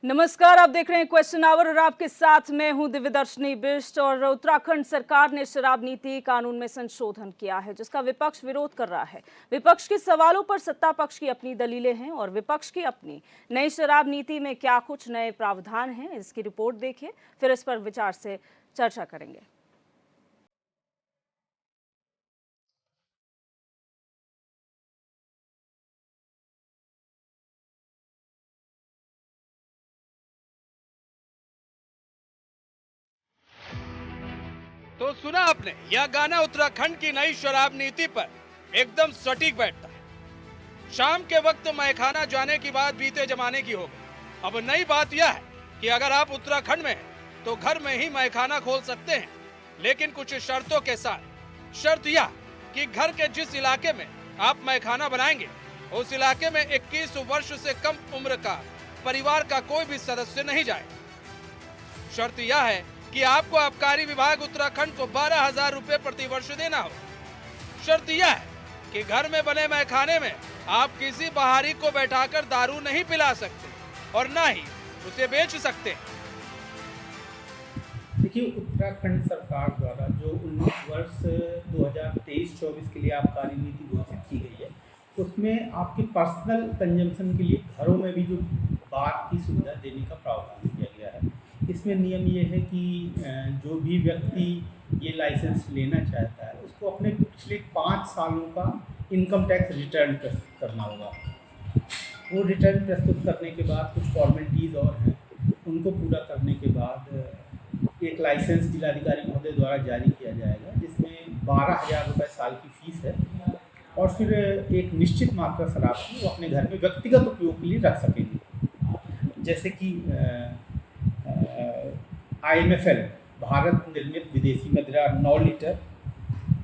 नमस्कार, आप देख रहे हैं क्वेश्चन आवर और आपके साथ मैं हूं दिव्यदर्शनी बिष्ट। और उत्तराखंड सरकार ने शराब नीति कानून में संशोधन किया है, जिसका विपक्ष विरोध कर रहा है। विपक्ष के सवालों पर सत्ता पक्ष की अपनी दलीलें हैं और विपक्ष की अपनी। नई शराब नीति में क्या कुछ नए प्रावधान हैं, इसकी रिपोर्ट देखिए, फिर इस पर विचार से चर्चा करेंगे। तो सुना आपने, यह गाना उत्तराखंड की नई शराब नीति पर एकदम सटीक बैठता है। शाम के वक्त मैखाना जाने की बात बीते जमाने की हो गई। अब नई बात यह है कि अगर आप उत्तराखंड में हैं तो घर में ही मैखाना खोल सकते हैं, लेकिन कुछ शर्तों के साथ। शर्त यह कि घर के जिस इलाके में आप मैखाना बनाएंगे उस इलाके में 21 वर्ष से कम उम्र का परिवार का कोई भी सदस्य नहीं जाए। शर्त यह है कि आपको आबकारी विभाग उत्तराखंड को 12,000 रुपए प्रति वर्ष देना हो। शर्त यह है कि घर में बने मैखाने में आप किसी बाहरी को बैठाकर दारू नहीं पिला सकते और न ही उसे बेच सकते। देखिए, उत्तराखंड सरकार द्वारा जो 19 वर्ष 2023-24 के लिए आबकारी नीति घोषित की गई है, उसमें आपके पर्सनल कंजम्पशन के लिए घरों में भी जो बार की सुविधा देने का प्रावधान किया गया है। इसमें नियम ये है कि जो भी व्यक्ति ये लाइसेंस लेना चाहता है उसको अपने पिछले 5 सालों का इनकम टैक्स रिटर्न प्रस्तुत करना होगा। वो रिटर्न प्रस्तुत करने के बाद कुछ फॉर्मेलिटीज़ और हैं, उनको पूरा करने के बाद एक लाइसेंस जिलाधिकारी महोदय द्वारा जारी किया जाएगा, जिसमें 12,000 रुपये साल की फीस है और फिर एक निश्चित मात्रा शराब की वो अपने घर में व्यक्तिगत उपयोग के लिए रख सकेंगे। जैसे कि IMFL भारत निर्मित विदेशी मदिरा 9 लीटर,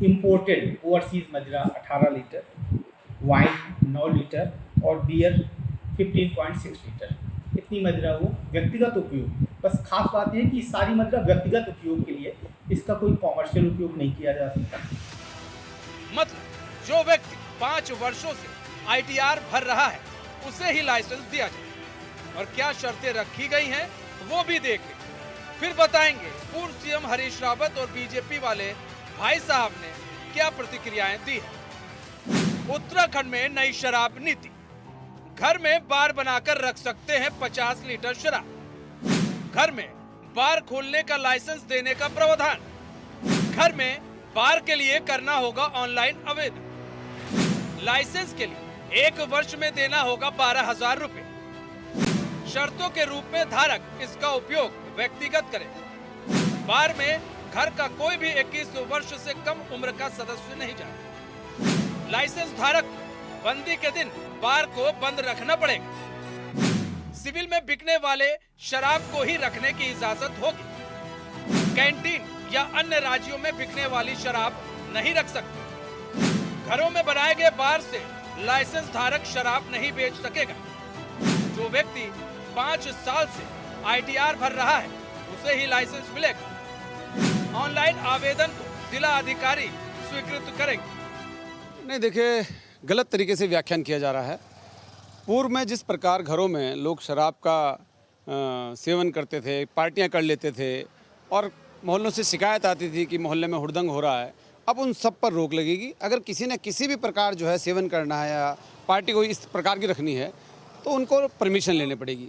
इम्पोर्टेड ओवरसीज मदिरा 18 लीटर, वाइन 9 लीटर और बियर 15.6 लीटर, इतनी मदिरा वो व्यक्तिगत उपयोग। बस खास बात यह है कि सारी मदिरा व्यक्तिगत उपयोग के लिए, इसका कोई कॉमर्शियल उपयोग नहीं किया जा सकता। मतलब जो व्यक्ति 5 वर्षों से ITR भर रहा है उसे ही लाइसेंस दिया जाए। और क्या शर्तें रखी गई हैं वो भी देख लें, फिर बताएंगे पूर्व सीएम हरीश रावत और बीजेपी वाले भाई साहब ने क्या प्रतिक्रियाएं दी है। उत्तराखंड में नई शराब नीति। घर में बार बनाकर रख सकते हैं 50 लीटर शराब। घर में बार खोलने का लाइसेंस देने का प्रावधान। घर में बार के लिए करना होगा ऑनलाइन आवेदन। लाइसेंस के लिए 1 वर्ष में देना होगा 12,000 रुपए। शर्तों के रूप में धारक इसका उपयोग व्यक्तिगत करे। बार में घर का कोई भी 21 वर्ष से कम उम्र का सदस्य नहीं जाए। लाइसेंस धारक को बंदी के दिन बार को बंद रखना पड़ेगा। सिविल में बिकने वाले शराब को ही रखने की इजाजत होगी। कैंटीन या अन्य राज्यों में बिकने वाली शराब नहीं रख सकते। घरों में बनाए गए बार से लाइसेंस धारक शराब नहीं बेच सकेगा। जो व्यक्ति 5 साल से ITR भर रहा है उसे ही लाइसेंस मिलेगा। ऑनलाइन आवेदन को जिला अधिकारी स्वीकृत करेंगे। नहीं, देखिए, गलत तरीके से व्याख्यान किया जा रहा है। पूर्व में जिस प्रकार घरों में लोग शराब का सेवन करते थे, पार्टियां कर लेते थे और मोहल्लों से शिकायत आती थी कि मोहल्ले में हुड़दंग हो रहा है, अब उन सब पर रोक लगेगी। अगर किसी ने किसी भी प्रकार जो है सेवन करना है या पार्टी को इस प्रकार की रखनी है तो उनको परमिशन लेनी पड़ेगी।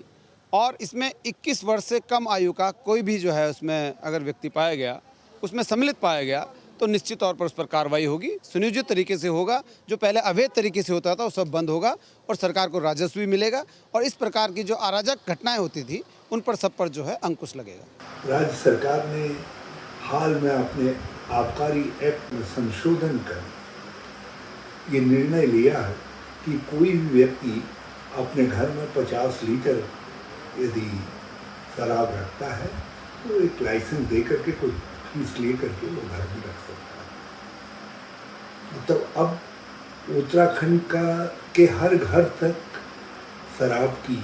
और इसमें 21 वर्ष से कम आयु का कोई भी जो है उसमें अगर व्यक्ति पाया गया, उसमें सम्मिलित पाया गया, तो निश्चित तौर पर उस पर कार्रवाई होगी। सुनियोजित तरीके से होगा। जो पहले अवैध तरीके से होता था वो सब बंद होगा और सरकार को राजस्व भी मिलेगा और इस प्रकार की जो अराजक घटनाएं होती थी उन पर सब पर जो है अंकुश लगेगा। राज्य सरकार ने हाल में अपने आबकारी एक्ट में संशोधन कर ये निर्णय लिया है कि कोई भी व्यक्ति अपने घर में 50 लीटर यदि शराब रखता है तो एक लाइसेंस दे करके, कोई फीस ले करके वो घर भी रख सकता है। मतलब अब उत्तराखंड के हर घर तक शराब की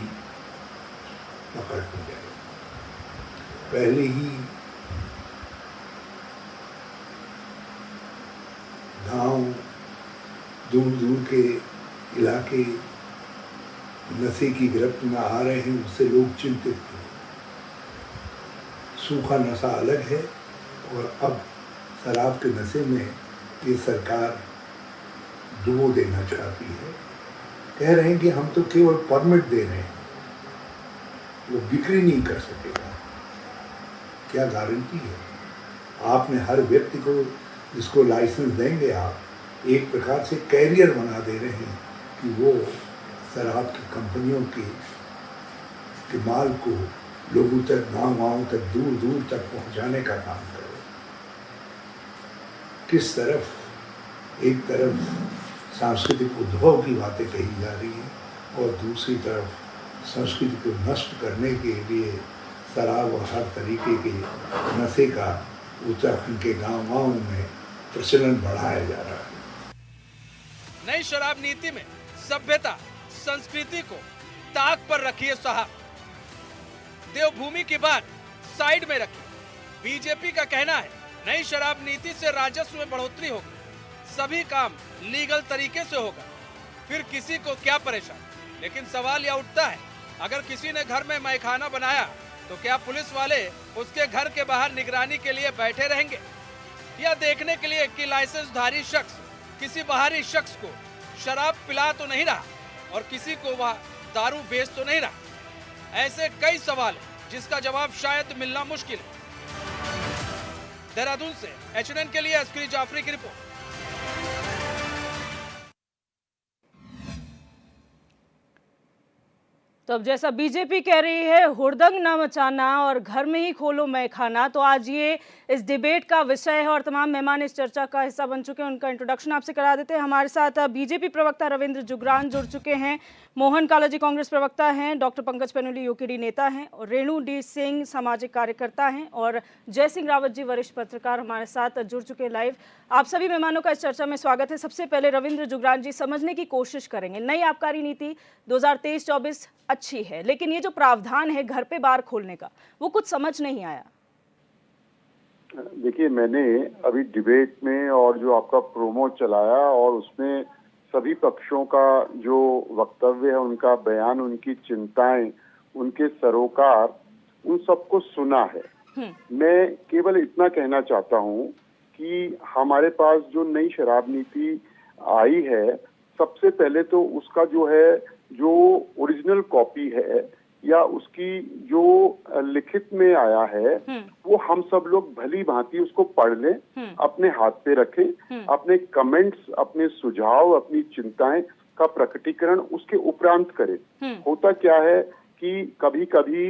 पकड़ हो जाएगी। पहले ही गांव, दूर दूर के इलाके नशे की गिरफ्त में आ रहे हैं उससे लोग चिंतित थे। सूखा नशा अलग है और अब शराब के नशे में ये सरकार डुबो देना चाहती है। कह रहे हैं कि हम तो केवल परमिट दे रहे हैं, वो बिक्री नहीं कर सकेगा। क्या गारंटी है? आपने हर व्यक्ति को जिसको लाइसेंस देंगे आप एक प्रकार से कैरियर बना दे रहे हैं कि वो शराब की कंपनियों के माल को लोगों तक, गाँव तक, दूर दूर तक पहुंचाने का काम करे। किस तरफ एक तरफ सांस्कृतिक उद्भव की बातें कही जा रही हैं और दूसरी तरफ संस्कृति को नष्ट करने के लिए शराब और हर तरीके के नशे का उत्तराखंड के गाँव में प्रचलन बढ़ाया जा रहा है। नई शराब नीति में सभ्यता संस्कृति को ताक पर रखिए साहब। देवभूमि की बात साइड में रखिए। बीजेपी का कहना है नई शराब नीति से राजस्व में बढ़ोतरी होगी, सभी काम लीगल तरीके से होगा, फिर किसी को क्या परेशानी। लेकिन सवाल यह उठता है, अगर किसी ने घर में मैखाना बनाया तो क्या पुलिस वाले उसके घर के बाहर निगरानी के लिए बैठे रहेंगे, या देखने के लिए कि लाइसेंसधारी शख्स किसी बाहरी शख्स को शराब पिला तो नहीं रहा और किसी को वह दारू बेच तो नहीं रहा। ऐसे कई सवाल हैं जिसका जवाब शायद मिलना मुश्किल है। देहरादून से एचएनएन के लिए अस्करी जाफरी की रिपोर्ट। तो अब जैसा बीजेपी कह रही है हुड़दंग ना मचाना और घर में ही खोलो मैखाना, तो आज ये इस डिबेट का विषय है और तमाम मेहमान इस चर्चा का हिस्सा बन चुके हैं। उनका इंट्रोडक्शन आपसे करा देते हैं। हमारे साथ बीजेपी प्रवक्ता रविंद्र जुगरान जुड़ चुके हैं, मोहन कालाजी कांग्रेस प्रवक्ता हैं, डॉक्टर पंकज पेनुली यूकेडी नेता हैं और रेणु डी सिंह सामाजिक कार्यकर्ता हैं और जय सिंह रावत जी वरिष्ठ पत्रकार हमारे साथ जुड़ चुके हैं लाइव। आप सभी मेहमानों का इस चर्चा में स्वागत है। सबसे पहले रविंद्र जुगरान जी, समझने की कोशिश करेंगे, नई आबकारी नीति 2023-24 अच्छी है, लेकिन ये जो प्रावधान है घर पे बार खोलने का, वो कुछ समझ नहीं आया। देखिए, मैंने अभी डिबेट में और जो आपका प्रोमो चलाया और उसमें सभी पक्षों का जो वक्तव्य है, उनका बयान, उनकी चिंताएं, उनके सरोकार, उन सबको सुना है। मैं केवल इतना कहना चाहता हूं कि हमारे पास जो नई शराब नीति आई है, सबसे पहले तो उसका जो है, जो ओरिजिनल कॉपी है या उसकी जो लिखित में आया है, वो हम सब लोग भली भांति उसको पढ़ लें, अपने हाथ पे रखें, अपने कमेंट्स, अपने सुझाव, अपनी चिंताएं का प्रकटीकरण उसके उपरांत करें। होता क्या है कि कभी कभी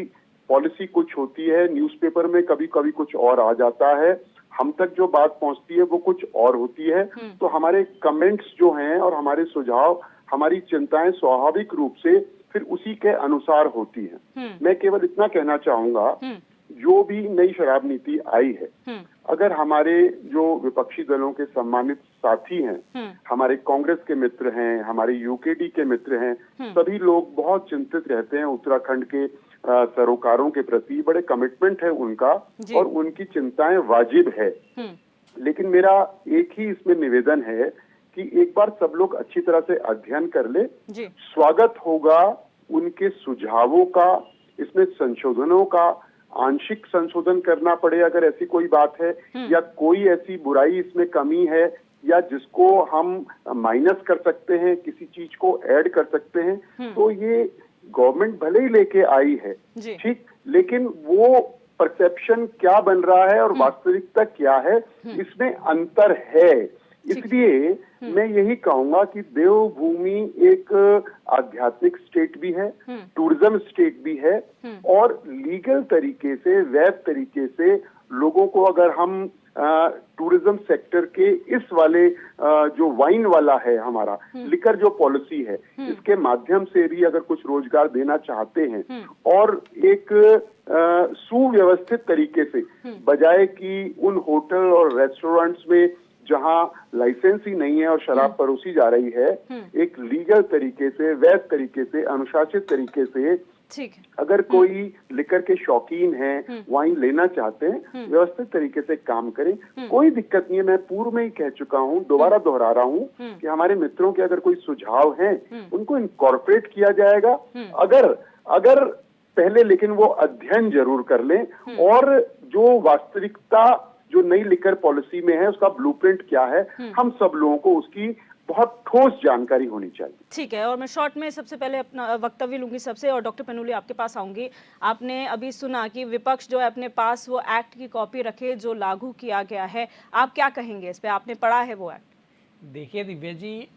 पॉलिसी कुछ होती है, न्यूज़पेपर में कभी कभी कुछ और आ जाता है, हम तक जो बात पहुंचती है वो कुछ और होती है। तो हमारे कमेंट्स जो हैं और हमारे सुझाव, हमारी चिंताएं स्वाभाविक रूप से फिर उसी के अनुसार होती है। मैं केवल इतना कहना चाहूंगा, जो भी नई शराब नीति आई है, अगर हमारे जो विपक्षी दलों के सम्मानित साथी हैं, हमारे कांग्रेस के मित्र हैं, हमारे यूकेडी के मित्र हैं, सभी लोग बहुत चिंतित रहते हैं उत्तराखंड के सरोकारों के प्रति, बड़े कमिटमेंट है उनका और उनकी चिंताएं वाजिब है। लेकिन मेरा एक ही इसमें निवेदन है कि एक बार सब लोग अच्छी तरह से अध्ययन कर ले। स्वागत होगा उनके सुझावों का, इसमें संशोधनों का, आंशिक संशोधन करना पड़े अगर ऐसी कोई बात है, या कोई ऐसी बुराई इसमें कमी है या जिसको हम माइनस कर सकते हैं, किसी चीज को ऐड कर सकते हैं, तो ये गवर्नमेंट भले ही लेके आई है, ठीक, लेकिन वो परसेप्शन क्या बन रहा है और वास्तविकता क्या है, इसमें अंतर है। इसलिए मैं यही कहूंगा कि देवभूमि एक आध्यात्मिक स्टेट भी है, टूरिज्म स्टेट भी है, और लीगल तरीके से, वैध तरीके से लोगों को अगर हम टूरिज्म सेक्टर के इस वाले जो वाइन वाला है हमारा लिकर जो पॉलिसी है, इसके माध्यम से भी अगर कुछ रोजगार देना चाहते हैं और एक सुव्यवस्थित तरीके से, बजाय कि उन होटल और रेस्टोरेंट्स में जहां लाइसेंस ही नहीं है और शराब परोसी जा रही है, एक लीगल तरीके से, वैध तरीके से, अनुशासित तरीके से ठीक है। अगर कोई लिकर के शौकीन हैं, वाइन लेना चाहते हैं, व्यवस्थित तरीके से काम करें, कोई दिक्कत नहीं है। मैं पूर्व में ही कह चुका हूं, दोबारा दोहरा रहा हूं कि हमारे मित्रों के अगर कोई सुझाव हैं, उनको इनकॉर्पोरेट किया जाएगा। अगर पहले लेकिन वो अध्ययन जरूर कर लें और जो वास्तविकता जो नई लिकर पॉलिसी में है उसका ब्लूप्रिंट क्या है, हम सब लोगों को उसकी बहुत ठोस जानकारी होनी चाहिए। ठीक है, और मैं शॉर्ट में सबसे पहले अपना वक्तव्य लूंगी सबसे, और डॉक्टर पनुली आपके पास आऊंगी। आपने अभी सुना कि विपक्ष जो है अपने पास वो एक्ट की कॉपी रखे जो लागू किया गया है, आप क्या कहेंगे इस पे? आपने पढ़ा है वो एक्ट? देखिए दिव्या जी,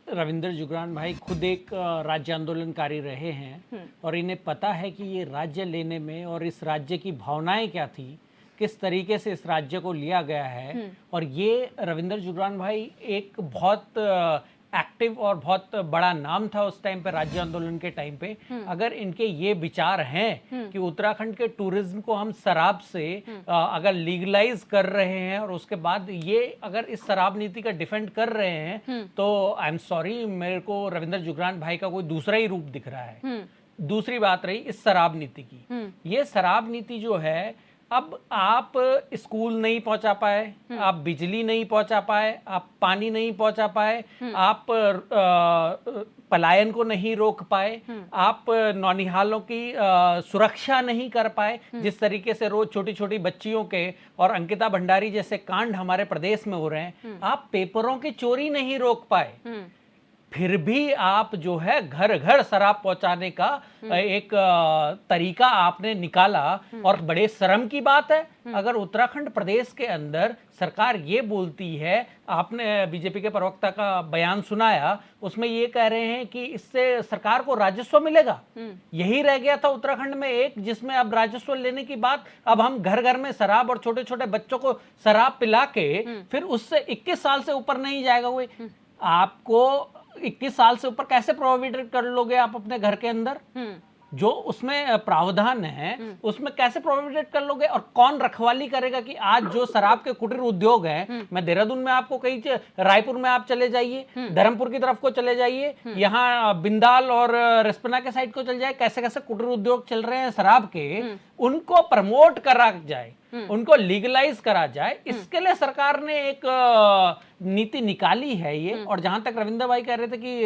रविंद्र जुगरान भाई खुद एक राज्य आंदोलनकारी रहे हैं और इन्हें पता है कि ये राज्य लेने में और इस राज्य की भावनाएं क्या थी, किस तरीके से इस राज्य को लिया गया है। और ये रविंद्र जुगरान भाई एक बहुत एक्टिव और बहुत बड़ा नाम था उस टाइम पे, राज्य आंदोलन के टाइम पे। अगर इनके ये विचार हैं कि उत्तराखंड के टूरिज्म को हम शराब से अगर लीगलाइज कर रहे हैं और उसके बाद ये अगर इस शराब नीति का डिफेंड कर रहे हैं, तो आई एम सॉरी, मेरे को रविंद्र जुगरान भाई का कोई दूसरा ही रूप दिख रहा है। दूसरी बात रही इस शराब नीति की, ये शराब नीति जो है, अब आप स्कूल नहीं पहुंचा पाए, आप बिजली नहीं पहुंचा पाए, आप पानी नहीं पहुंचा पाए, आप पलायन को नहीं रोक पाए, आप नौनिहालों की सुरक्षा नहीं कर पाए। जिस तरीके से रोज छोटी छोटी बच्चियों के और अंकिता भंडारी जैसे कांड हमारे प्रदेश में हो रहे हैं, आप पेपरों की चोरी नहीं रोक पाए, फिर भी आप जो है घर घर शराब पहुंचाने का एक तरीका आपने निकाला। और बड़े शर्म की बात है, अगर उत्तराखंड प्रदेश के अंदर सरकार ये बोलती है, आपने बीजेपी के प्रवक्ता का बयान सुनाया, उसमें ये कह रहे हैं कि इससे सरकार को राजस्व मिलेगा। यही रह गया था उत्तराखंड में एक, जिसमें अब राजस्व लेने की बात, अब हम घर घर में शराब और छोटे छोटे बच्चों को शराब पिला के फिर उससे 21 साल से ऊपर नहीं जाएगा। वो आपको 21 साल से ऊपर कैसे प्रोहिबिट कर लोगे आप अपने घर के अंदर? जो उसमें प्रावधान है उसमें कैसे प्रोहिबिट कर लोगे? और कौन रखवाली करेगा कि आज जो शराब के कुटीर उद्योग हैं, मैं देहरादून में आपको कहीं, रायपुर में आप चले जाइए, धर्मपुर की तरफ को चले जाइए, यहाँ बिंदाल और रिस्पना के साइड को चले जाए, कैसे कैसे कुटीर उद्योग चल रहे हैं शराब के, उनको प्रमोट करा जाए, उनको लीगलाइज करा जाए। इसके लिए सरकार ने एक नीति निकाली है ये। और जहां तक रविंद्र भाई कह रहे थे कि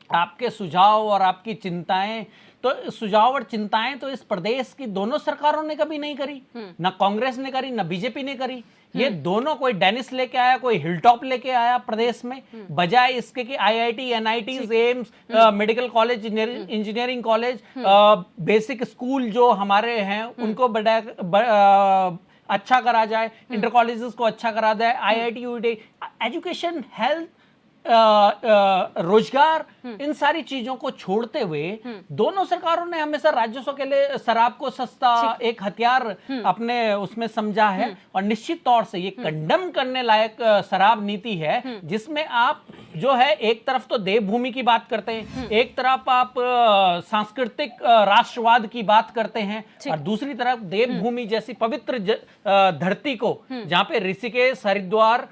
आपके सुझाव और आपकी चिंताएं, तो सुझाव और चिंताएं तो इस प्रदेश की दोनों सरकारों ने कभी नहीं करी, ना कांग्रेस ने करी, ना बीजेपी ने करी। ये दोनों, कोई डेनिस लेके आया, कोई हिलटॉप लेके आया प्रदेश में, बजाय इसके कि IIT, NIT, AIIMS, medical college, engineering college, basic school जो हमारे हैं उनको अच्छा करा जाए, इंटर कॉलेजेस को अच्छा करा जाए, आईआईटी, यूआईटी, एजुकेशन, हेल्थ, रोजगार, इन सारी चीजों को छोड़ते हुए दोनों सरकारों ने हमेशा राजस्व के लिए शराब को सस्ता एक हथियार अपने उसमें समझा है। और निश्चित तौर से ये कंडम करने लायक शराब नीति है, जिसमें आप जो है एक तरफ तो देवभूमि की बात करते हैं, एक तरफ आप सांस्कृतिक राष्ट्रवाद की बात करते हैं, और दूसरी तरफ देवभूमि जैसी पवित्र धरती को, जहां पे ऋषिकेश, हरिद्वार,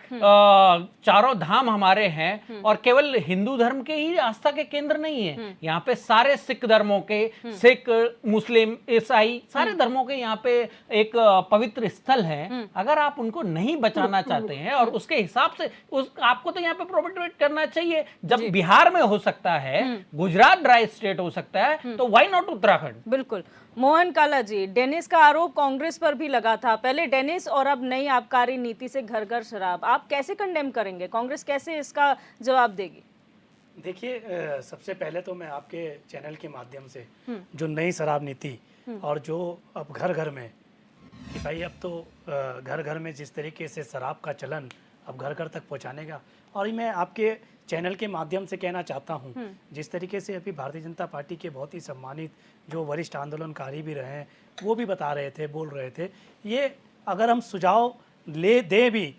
चारों धाम हमारे हैं, और केवल हिंदू धर्म के ही आस्था के केंद्र नहीं है, यहाँ पे सारे सिख धर्मों के, सिख, मुस्लिम, ईसाई, सारे धर्मों के यहाँ पे एक पवित्र स्थल है। अगर आप उनको नहीं बचाना चाहते हैं, और उसके हिसाब से आपको तो यहाँ पे प्रोहिबिट करना चाहिए। जब बिहार में हो सकता है, गुजरात ड्राई स्टेट हो सकता है, तो व्हाई नॉट उत्तराखंड? बिल्कुल। मोहन काला जी, डेनिस का आरोप कांग्रेस पर भी लगा था, पहले डेनिस और अब नई आबकारी नीति से घर घर शराब, आप कैसे कंडेम करेंगे? कांग्रेस कैसे इसका जवाब देगी? देखिए, सबसे पहले तो मैं आपके चैनल के माध्यम से जो नई शराब नीति और जो अब घर घर में, कि भाई अब तो घर घर में जिस तरीके से शराब का चलन अब घर घर तक पहुंचाने का, और मैं आपके चैनल के माध्यम से कहना चाहता हूं, जिस तरीके से अभी भारतीय जनता पार्टी के बहुत ही सम्मानित जो वरिष्ठ आंदोलनकारी भी रहे हैं, वो भी बता रहे थे, बोल रहे थे, ये अगर हम सुझाव ले दें भी,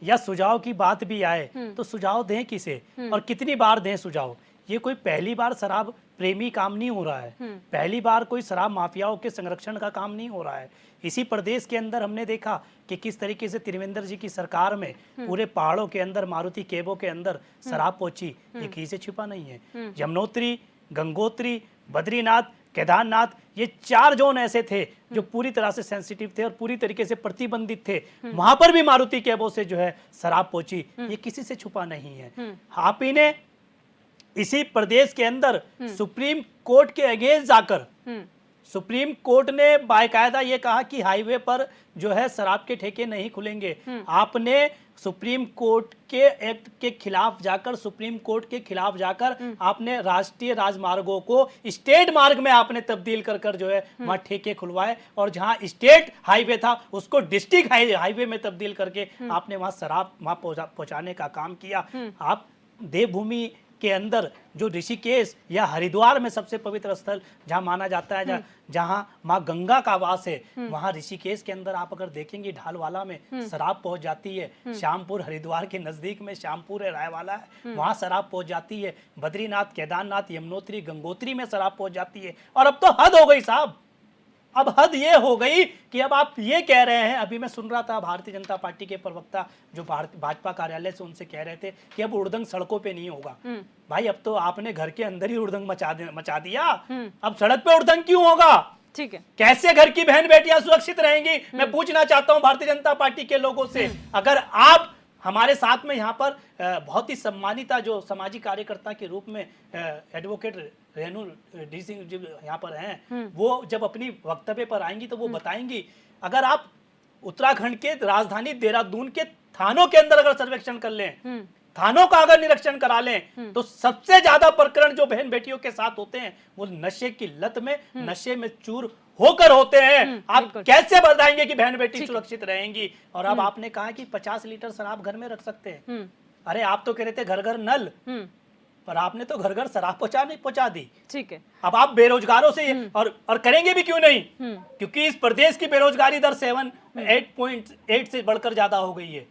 या सुझाव की बात भी आए, तो सुझाव दें किसे और कितनी बार दें सुझाव? ये कोई पहली बार शराब प्रेमी काम नहीं हो रहा है, पहली बार कोई शराब माफियाओं के संरक्षण का काम नहीं हो रहा है। इसी प्रदेश के अंदर हमने देखा कि किस तरीके से त्रिवेंद्र जी की सरकार में पूरे पहाड़ों के अंदर मारुति केबों के अंदर शराब पहुंची, ये किसी से छिपा नहीं है। यमुनोत्री, गंगोत्री, बद्रीनाथ, केदारनाथ, ये 4 जोन ऐसे थे जो पूरी तरह से सेंसिटिव थे और पूरी तरीके से प्रतिबंधित थे, वहां पर भी मारुति केबों से जो है शराब पहुंची, ये किसी से छुपा नहीं है। आप ही ने इसी प्रदेश के अंदर सुप्रीम कोर्ट के अगेंस्ट जाकर सुप्रीम कोर्ट ने बाकायदा ये कहा कि हाईवे पर जो है शराब के ठेके नहीं खुलेंगे। आपने सुप्रीम कोर्ट के एक्ट के खिलाफ जाकर, सुप्रीम कोर्ट के खिलाफ जाकर आपने राष्ट्रीय राजमार्गों को स्टेट मार्ग में आपने तब्दील कर कर जो है वहां ठेके खुलवाए, और जहां स्टेट हाईवे था उसको डिस्ट्रिक्ट हाईवे में तब्दील करके आपने वहां शराब वहां पहुंचाने का काम किया। आप देवभूमि के अंदर जो ऋषिकेश या हरिद्वार में सबसे पवित्र स्थल जहां माना जाता है, जहां मां गंगा का वास है, वहां ऋषिकेश के अंदर आप अगर देखेंगे ढालवाला में शराब पहुंच जाती है। श्यामपुर हरिद्वार के नजदीक में श्यामपुर है, रायवाला है, वहां शराब पहुंच जाती है। बद्रीनाथ, केदारनाथ, यमुनोत्री, गंगोत्री में शराब पहुंच जाती है। और अब तो हद हो गई साहब, अब हद ये हो गई कि अब आप ये कह रहे हैं, अभी मैं सुन रहा था भारतीय जनता पार्टी के प्रवक्ता जो भाजपा कार्यालय से उनसे कह रहे थे कि अब उड़दंग सड़कों पे नहीं होगा। भाई अब तो आपने घर के अंदर ही उड़दंग मचा दिया, अब सड़क पे उड़दंग क्यों होगा? ठीक है, कैसे घर की बहन बेटियां सुरक्षित रहेंगी? मैं पूछना चाहता हूं भारतीय जनता पार्टी के लोगों से, अगर आप हमारे साथ में यहाँ पर बहुत ही सम्मानिता जो सामाजिक कार्यकर्ता के रूप में एडवोकेट रेणु डी सिंह जी यहाँ पर हैं, वो जब अपनी वक्तव्य पर आएंगी तो वो बताएंगी, अगर आप उत्तराखंड के राजधानी देहरादून के थानों के अंदर अगर सर्वेक्षण कर लें, थानों का अगर निरीक्षण करा लें, तो सबसे ज्यादा प्रकरण जो बहन बेटियों के साथ होते हैं वो नशे की लत में, नशे में चूर होकर होते हैं। आप कैसे बताएंगे कि बहन बेटी सुरक्षित रहेंगी? और अब आपने कहा कि 50 लीटर शराब घर में रख सकते हैं। अरे आप तो कह रहे थे घर घर नल, पर आपने तो घर घर शराब पहुंचा दी। ठीक है, अब आप बेरोजगारों से और करेंगे भी क्यों नहीं? क्योंकि इस प्रदेश की बेरोजगारी दर 8.8 से बढ़कर ज्यादा हो गई है।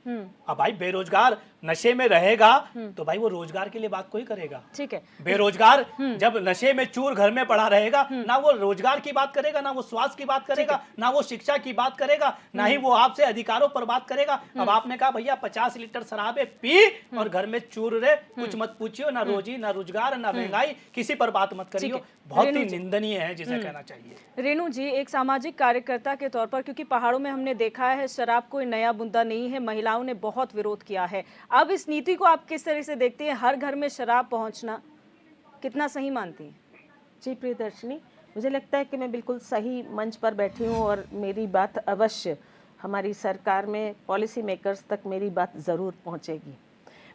अब भाई बेरोजगार नशे में रहेगा तो भाई वो रोजगार के लिए बात कोई करेगा? ठीक है, बेरोजगार जब नशे में चूर घर में पड़ा रहेगा, ना वो रोजगार की बात करेगा, ना वो स्वास्थ्य की बात करेगा, ना वो शिक्षा की बात करेगा, ना ही वो आपसे अधिकारों पर बात करेगा। अब आपने कहा भैया 50 लीटर शराबे पी और घर में चूर रहे, कुछ मत पूछियो, ना रोजी, ना रोजगार, ना महंगाई, किसी पर बात मत करियो। बहुत ही निंदनीय है जिसे कहना चाहिए। रेणु जी, एक सामाजिक कार्यकर्ता के तौर पर, क्योंकि पहाड़ों में हमने देखा है शराब कोई नया मुद्दा नहीं है, महिलाओं ने बहुत विरोध किया है। अब इस नीति को आप किस तरह से देखती हैं? हर घर में शराब पहुंचना कितना सही मानती हैं? जी प्रियदर्शनी, मुझे लगता है कि मैं बिल्कुल सही मंच पर बैठी हूँ और मेरी बात अवश्य हमारी सरकार में पॉलिसी मेकर्स तक मेरी बात ज़रूर पहुँचेगी।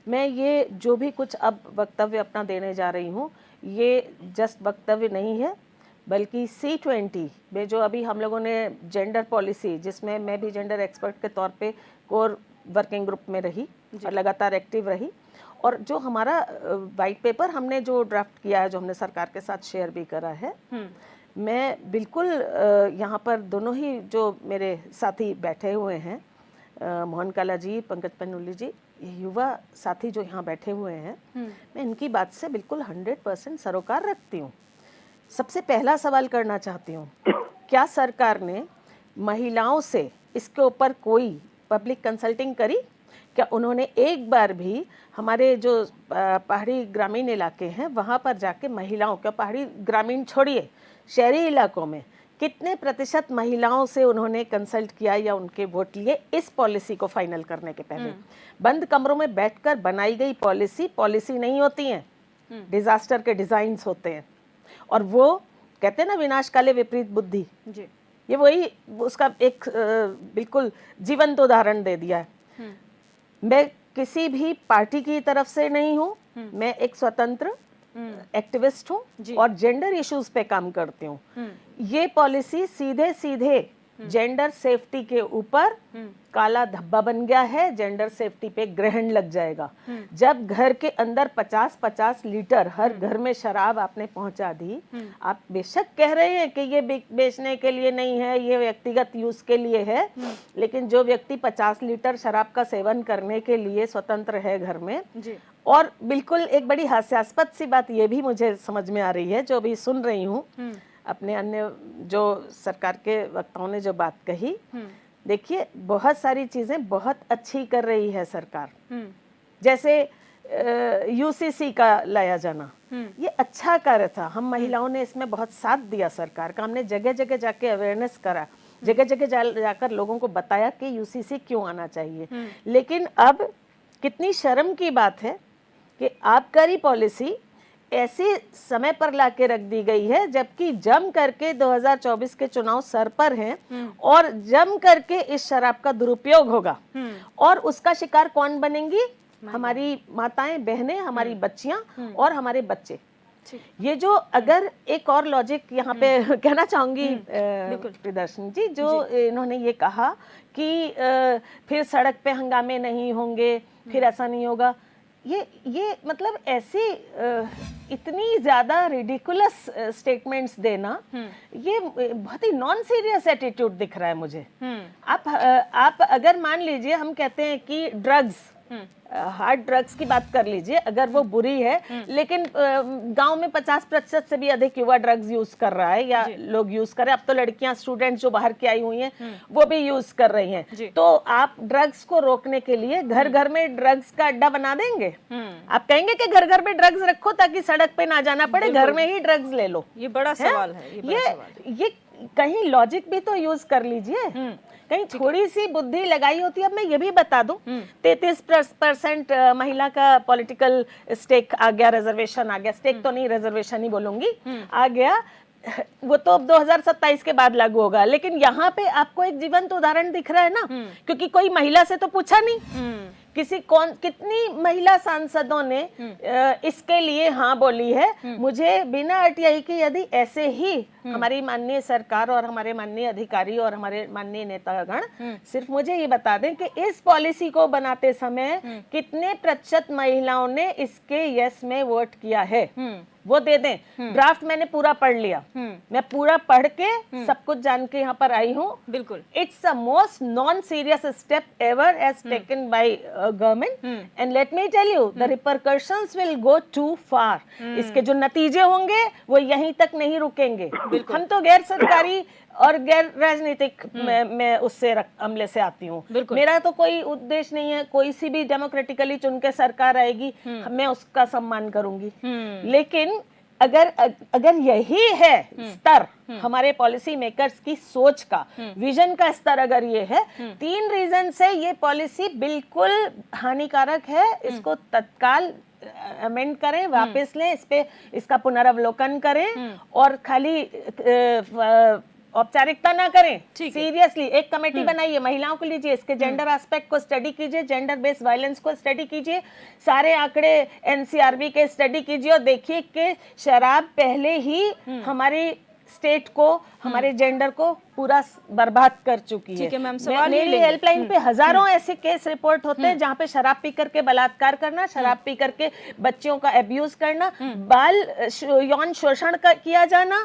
मैं ये जो भी कुछ अब वक्तव्य अपना देने जा रही हूँ, ये जस्ट वक्तव्य नहीं है, बल्कि C20 में जो अभी हम लोगों ने जेंडर पॉलिसी, जिसमें मैं भी जेंडर एक्सपर्ट के तौर पे कोर वर्किंग ग्रुप में रही और लगातार एक्टिव रही, और जो हमारा वाइट पेपर हमने जो ड्राफ्ट किया है, जो हमने सरकार के साथ शेयर भी करा है, मैं बिल्कुल यहाँ पर दोनों ही जो मेरे साथी बैठे हुए हैं, मोहन काला जी, पंकज पन्नुली जी, युवा साथी जो यहाँ बैठे हुए हैं, मैं इनकी बात से बिल्कुल 100% सरोकार रखती हूँ। सबसे पहला सवाल करना चाहती हूँ, क्या सरकार ने महिलाओं से इसके ऊपर कोई पब्लिक कंसल्टिंग करी? क्या उन्होंने एक बार भी हमारे जो पहाड़ी ग्रामीण इलाके हैं वहाँ पर जाके महिलाओं का, पहाड़ी ग्रामीण छोड़िए, शहरी इलाकों में कितने प्रतिशत महिलाओं से उन्होंने कंसल्ट किया या उनके वोट लिए इस पॉलिसी को फाइनल करने के पहले? बंद कमरों में बैठकर बनाई गई पॉलिसी नहीं होती हैं, डिजास्टर के डिजाइन्स होते हैं। और वो कहते हैं ना, विनाश काले विपरीत बुद्धि, ये वही उसका एक बिल्कुल जीवंत उदाहरण दे दिया है। मैं किसी भी पार्टी की तरफ से नहीं हूँ, मैं एक स्वतंत्र एक्टिविस्ट हूँ और जेंडर इश्यूज पे काम करती हूँ। ये पॉलिसी सीधे सीधे जेंडर सेफ्टी के ऊपर काला धब्बा बन गया है, जेंडर सेफ्टी पे ग्रहण लग जाएगा। जब घर के अंदर 50-50 लीटर हर घर में शराब आपने पहुंचा दी, आप बेशक कह रहे हैं कि ये बेचने के लिए नहीं है, ये व्यक्तिगत यूज के लिए है, लेकिन जो व्यक्ति 50 लीटर शराब का सेवन करने के लिए स्वतंत्र है घर में, और बिल्कुल एक बड़ी हास्यास्पद सी बात ये भी मुझे समझ में आ रही है, जो भी सुन रही हूँ अपने अन्य जो सरकार के वक्ताओं ने जो बात कही, देखिए बहुत सारी चीज़ें बहुत अच्छी कर रही है सरकार। जैसे यूसीसी का लाया जाना, ये अच्छा कार्य था। हम महिलाओं ने इसमें बहुत साथ दिया सरकार का। हमने जगह जगह जाके अवेयरनेस करा, जगह जगह जाकर लोगों को बताया कि यूसीसी क्यों आना चाहिए। लेकिन अब कितनी शर्म की बात है कि आबकारी पॉलिसी ऐसे समय पर लाके रख दी गई है जबकि जम करके 2024 के चुनाव सर पर हैं और जम करके इस शराब का दुरुपयोग होगा और उसका शिकार कौन बनेंगी? हमारी माताएं, बहनें, हमारी बच्चियां और हमारे बच्चे। ये जो अगर एक और लॉजिक यहाँ पे कहना चाहूंगी प्रियदर्शनी जी, जो इन्होंने ये कहा कि फिर सड़क पे हंगामे नहीं होंगे, फिर ऐसा नहीं होगा, ये मतलब ऐसी इतनी ज्यादा रिडिकुलस स्टेटमेंट्स देना, ये बहुत ही नॉन सीरियस एटीट्यूड दिख रहा है मुझे। आप अगर मान लीजिए हम कहते हैं कि ड्रग्स, हार्ड ड्रग्स की बात कर लीजिए, अगर वो बुरी है लेकिन गांव में 50% से भी अधिक युवा ड्रग्स यूज कर रहा है या लोग यूज कर रहे हैं। अब तो लड़कियां, स्टूडेंट जो बाहर की आई हुई हैं वो भी यूज कर रही हैं। तो आप ड्रग्स को रोकने के लिए घर घर में ड्रग्स का अड्डा बना देंगे? आप कहेंगे कि घर घर में ड्रग्स रखो ताकि सड़क पे ना जाना पड़े, घर में ही ड्रग्स ले लो। ये बड़ा सवाल है। ये कहीं लॉजिक भी तो यूज कर लीजिए, कहीं थोड़ी सी बुद्धि लगाई होती। अब मैं ये भी बता दूं, 33% महिला का पॉलिटिकल स्टेक आ गया, रिजर्वेशन आ गया, स्टेक तो नहीं, रिजर्वेशन ही बोलूंगी, आ गया। वो तो 2027 के बाद लागू होगा, लेकिन यहाँ पे आपको एक जीवंत उदाहरण दिख रहा है ना, क्योंकि कोई महिला से तो पूछा नहीं, कितनी महिला सांसदों ने इसके लिए हाँ बोली है। मुझे बिना आरटीआई के यदि ऐसे ही हमारी माननीय सरकार और हमारे माननीय अधिकारी और हमारे माननीय नेतागण सिर्फ मुझे ये बता दें कि इस पॉलिसी को बनाते समय कितने प्रतिशत महिलाओं ने इसके यस में वोट किया है, वो दे दें। ड्राफ्ट मैंने पूरा पढ़ लिया, मैं पूरा पढ़ के सब कुछ जान के यहाँ पर आई हूँ। बिल्कुल, it's the most non serious step ever as taken by government and let me tell you the repercussions will go too far. इसके जो नतीजे होंगे वो यहीं तक नहीं रुकेंगे। हम तो गैर सरकारी और गैर राजनीतिक मैं उससे अमले से आती हूँ। मेरा तो कोई उद्देश्य नहीं है, कोई सी भी डेमोक्रेटिकली चुन के सरकार आएगी मैं उसका सम्मान करूंगी, लेकिन अगर यही है स्तर हमारे पॉलिसी मेकर्स की सोच का, विजन का स्तर अगर ये है, 3 रीजन से ये पॉलिसी बिल्कुल हानिकारक है। इसको तत्काल अमेंड करें, वापस लें, इस पे इसका पुनरावलोकन करें और खाली औपचारिकता ना करें, सीरियसली एक कमेटी बनाइए, महिलाओं को लीजिए, इसके जेंडर एस्पेक्ट को स्टडी कीजिए, जेंडर बेस्ड वायलेंस को स्टडी कीजिए, सारे आंकड़े एनसीआरबी के स्टडी कीजिए और देखिए कि शराब पहले ही हमारी स्टेट को, हमारे जेंडर को पूरा बर्बाद कर चुकी है। ठीक है मैम, सवाल मेरी हेल्पलाइन पे हजारों ऐसे केस रिपोर्ट होते हैं जहाँ पे शराब पी करके बलात्कार करना, शराब पी करके बच्चियों का अब्यूज करना, बाल यौन शोषण किया जाना,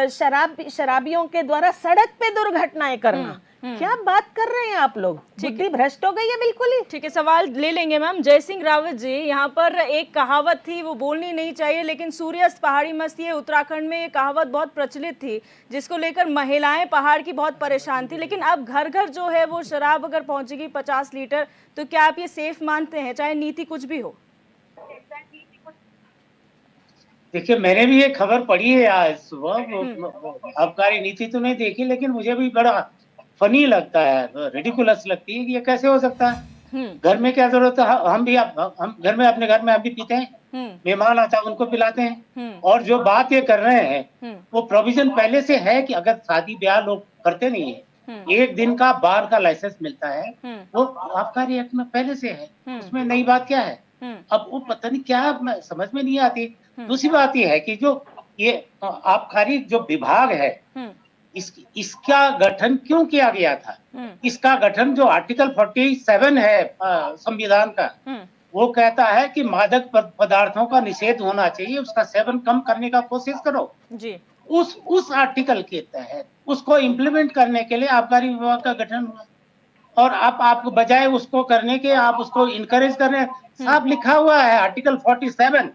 शराबियों के द्वारा सड़क पे दुर्घटनाएं करना। क्या बात कर रहे हैं आप लोग? बुद्धि भ्रष्ट हो गई है बिल्कुल ही। ठीक है, सवाल ले लेंगे मैम। जय सिंह रावत जी, यहाँ पर एक कहावत थी, वो बोलनी नहीं चाहिए लेकिन सूर्यास्त पहाड़ी मस्ती है। उत्तराखंड में ये कहावत बहुत प्रचलित थी जिसको लेकर महिलाएं पहाड़ की बहुत परेशान थी, लेकिन अब घर घर जो है वो शराब अगर पहुंचेगी 50 लीटर, तो क्या आप ये सेफ मानते हैं चाहे नीति कुछ भी हो? देखिए, मैंने भी ये खबर पढ़ी है आज सुबह, आबकारी नीति तो नहीं देखी, लेकिन मुझे भी बड़ा फनी लगता है, रिडिकुलस लगती है कि ये कैसे हो सकता है। घर में क्या जरूरत है, हम घर में, अपने घर में हम भी पीते हैं, मेहमान आता है उनको पिलाते हैं। और जो बात ये कर रहे हैं वो प्रोविजन पहले से है कि अगर शादी ब्याह लोग करते नहीं है, 1 दिन का बार का लाइसेंस मिलता है, वो आबकारी एक्ट में पहले से है। उसमें नई बात क्या है? अब वो पता नहीं क्या समझ में नहीं आती। दूसरी बात ये है कि जो ये आबकारी जो विभाग है, इसका गठन क्यों किया गया था? इसका गठन जो आर्टिकल 47 है संविधान का, वो कहता है कि मादक पदार्थों का निषेध होना चाहिए, उसका सेवन कम करने का कोशिश करो जी। उस आर्टिकल के तहत उसको इम्प्लीमेंट करने के लिए आबकारी विभाग का गठन हुआ। और आपको बजाय उसको करने के आप उसको इनकरेज कर रहे हैं। साफ लिखा हुआ है आर्टिकल 47,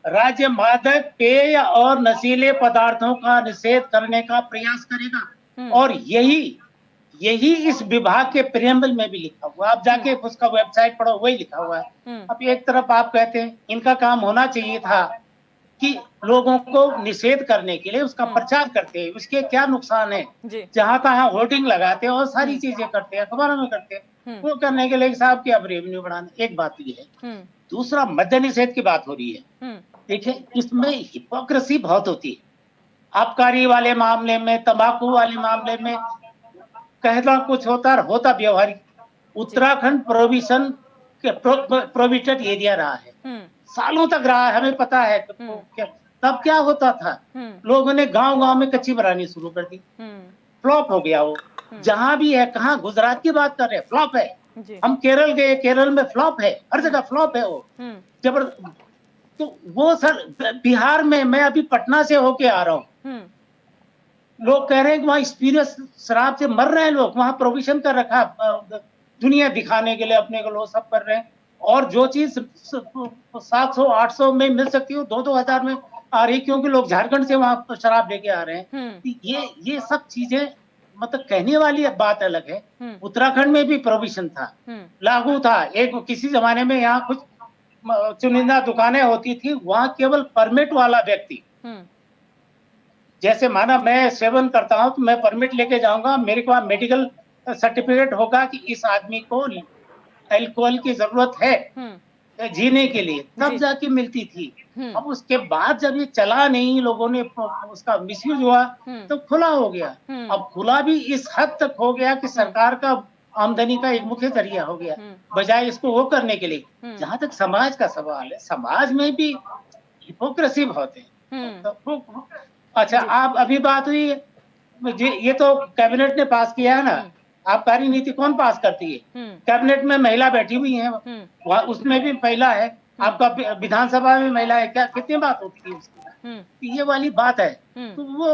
राज्य मादक पेय और नशीले पदार्थों का निषेध करने का प्रयास करेगा। और यही इस विभाग के प्रियम्बल में भी लिखा हुआ, आप जाके उसका वेबसाइट पढ़ो, वही लिखा हुआ है। अब एक तरफ आप कहते हैं इनका काम होना चाहिए था कि लोगों को निषेध करने के लिए उसका प्रचार करते हैं, उसके क्या नुकसान है, जहां तहां होर्डिंग लगाते हैं और सारी चीजें करते हैं, अखबारों में करते हैं, वो करने के लिए साहब की अब रेवेन्यू बढ़ाना, एक बात ये है। दूसरा, मद्य निषेध की बात हो रही है। देखिए, इसमें हिपोक्रेसी बहुत होती है। आबकारी वाले मामले में, तंबाकू वाले मामले में कहना कुछ होता है, होता व्यवहारिक। उत्तराखंड प्रोहिबिटेड एरिया रहा है, सालों तक रहा है, हमें पता है। तब क्या होता था, लोगों ने गांव-गांव में कच्ची बनानी शुरू कर दी, फ्लॉप हो गया वो। जहां भी है, कहाँ गुजरात की बात कर रहे हैं, फ्लॉप है। हम केरल गए, केरल में फ्लॉप है, हर जगह फ्लॉप है वो, जबरदस्त। तो वो सर, बिहार में, मैं अभी पटना से होके आ रहा हूँ, लोग कह रहे हैं कि वहाँ स्पीरियस शराब से मर रहे हैं लोग, वहाँ प्रोविजन कर रखा दुनिया दिखाने के लिए अपने को, लोग सब कर रहे हैं। और जो चीज 700-800 में मिल सकती है, 2-2 हजार में आ रही, क्योंकि लोग झारखंड से वहाँ शराब लेके आ रहे हैं। ये सब चीजें, मतलब कहने वाली बात अलग है। उत्तराखंड में भी प्रोविजन था, लागू था। एक किसी जमाने में यहाँ कुछ चुनिंदा दुकानें होती थी, वहाँ केवल परमिट वाला व्यक्ति, जैसे माना मैं सेवन करता हूं तो मैं परमिट लेके जाऊंगा, मेरे को मेडिकल सर्टिफिकेट होगा कि इस आदमी को अल्कोहल की जरूरत है जीने के लिए, तब जाके मिलती थी। अब उसके बाद जब ये चला नहीं, लोगों ने उसका मिसयूज हुआ, तो खुला हो गया। अब खुला भी इस हद तक हो गया कि सरकार का आमदनी का एक मुख्य जरिया हो गया, बजाय इसको वो करने के लिए। जहां तक समाज का सवाल है, समाज में भी हिपोक्रेसी बहुत है। तो अच्छा, आप अभी बात हुई, ये तो कैबिनेट ने पास किया है ना, आबकारी नीति कौन पास करती है? कैबिनेट में महिला बैठी हुई है, उसमें भी महिला है, आपका विधानसभा में महिला है, क्या कितनी बात होती है उसकी? ये वाली बात है। तो वो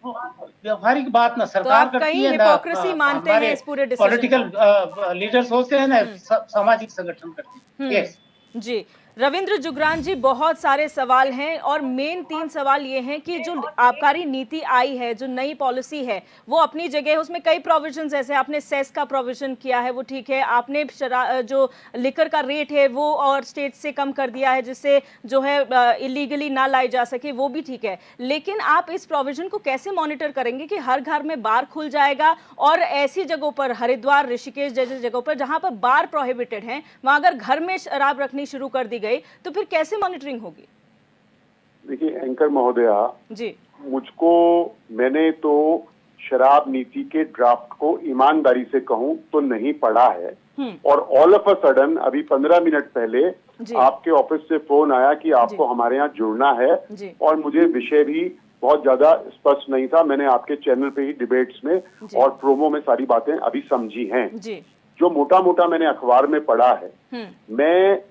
व्यवहारिक बात ना सरकार तो करती है, हिपोक्रेसी मानते हैं इस पूरे डिसीजन। पॉलिटिकल लीडर्स होते हैं ना, सामाजिक संगठन करते हैं। यस जी, रविंद्र जुगरान जी, बहुत सारे सवाल हैं और मेन 3 सवाल ये हैं कि जो आबकारी नीति आई है, जो नई पॉलिसी है, वो अपनी जगह है, उसमें कई प्रोविजंस ऐसे, आपने सेस का प्रोविजन किया है, वो ठीक है, आपने जो लिकर का रेट है वो और स्टेट से कम कर दिया है, जिससे जो है इलीगली ना लाई जा सके, वो भी ठीक है। लेकिन आप इस प्रोविजन को कैसे मॉनिटर करेंगे कि हर घर में बार खुल जाएगा और ऐसी जगहों पर, हरिद्वार, ऋषिकेश जैसे जगहों पर जहां पर बार प्रोहिबिटेड हैं, वहां अगर घर में शराब रखनी शुरू कर दी गई तो फिर कैसे मॉनिटरिंग होगी? देखिए एंकर महोदया जी, मैंने तो शराब नीति के ड्राफ्ट को ईमानदारी से कहूं तो नहीं पढ़ा है, और ऑल ऑफ अ सडन अभी 15 मिनट पहले आपके ऑफिस से फोन आया कि आपको हमारे यहाँ जुड़ना है, और मुझे विषय भी बहुत ज्यादा स्पष्ट नहीं था। मैंने आपके चैनल पे ही डिबेट्स में और प्रोमो में सारी बातें अभी समझी हैं। जो मोटा मोटा मैंने अखबार में पढ़ा है, मैं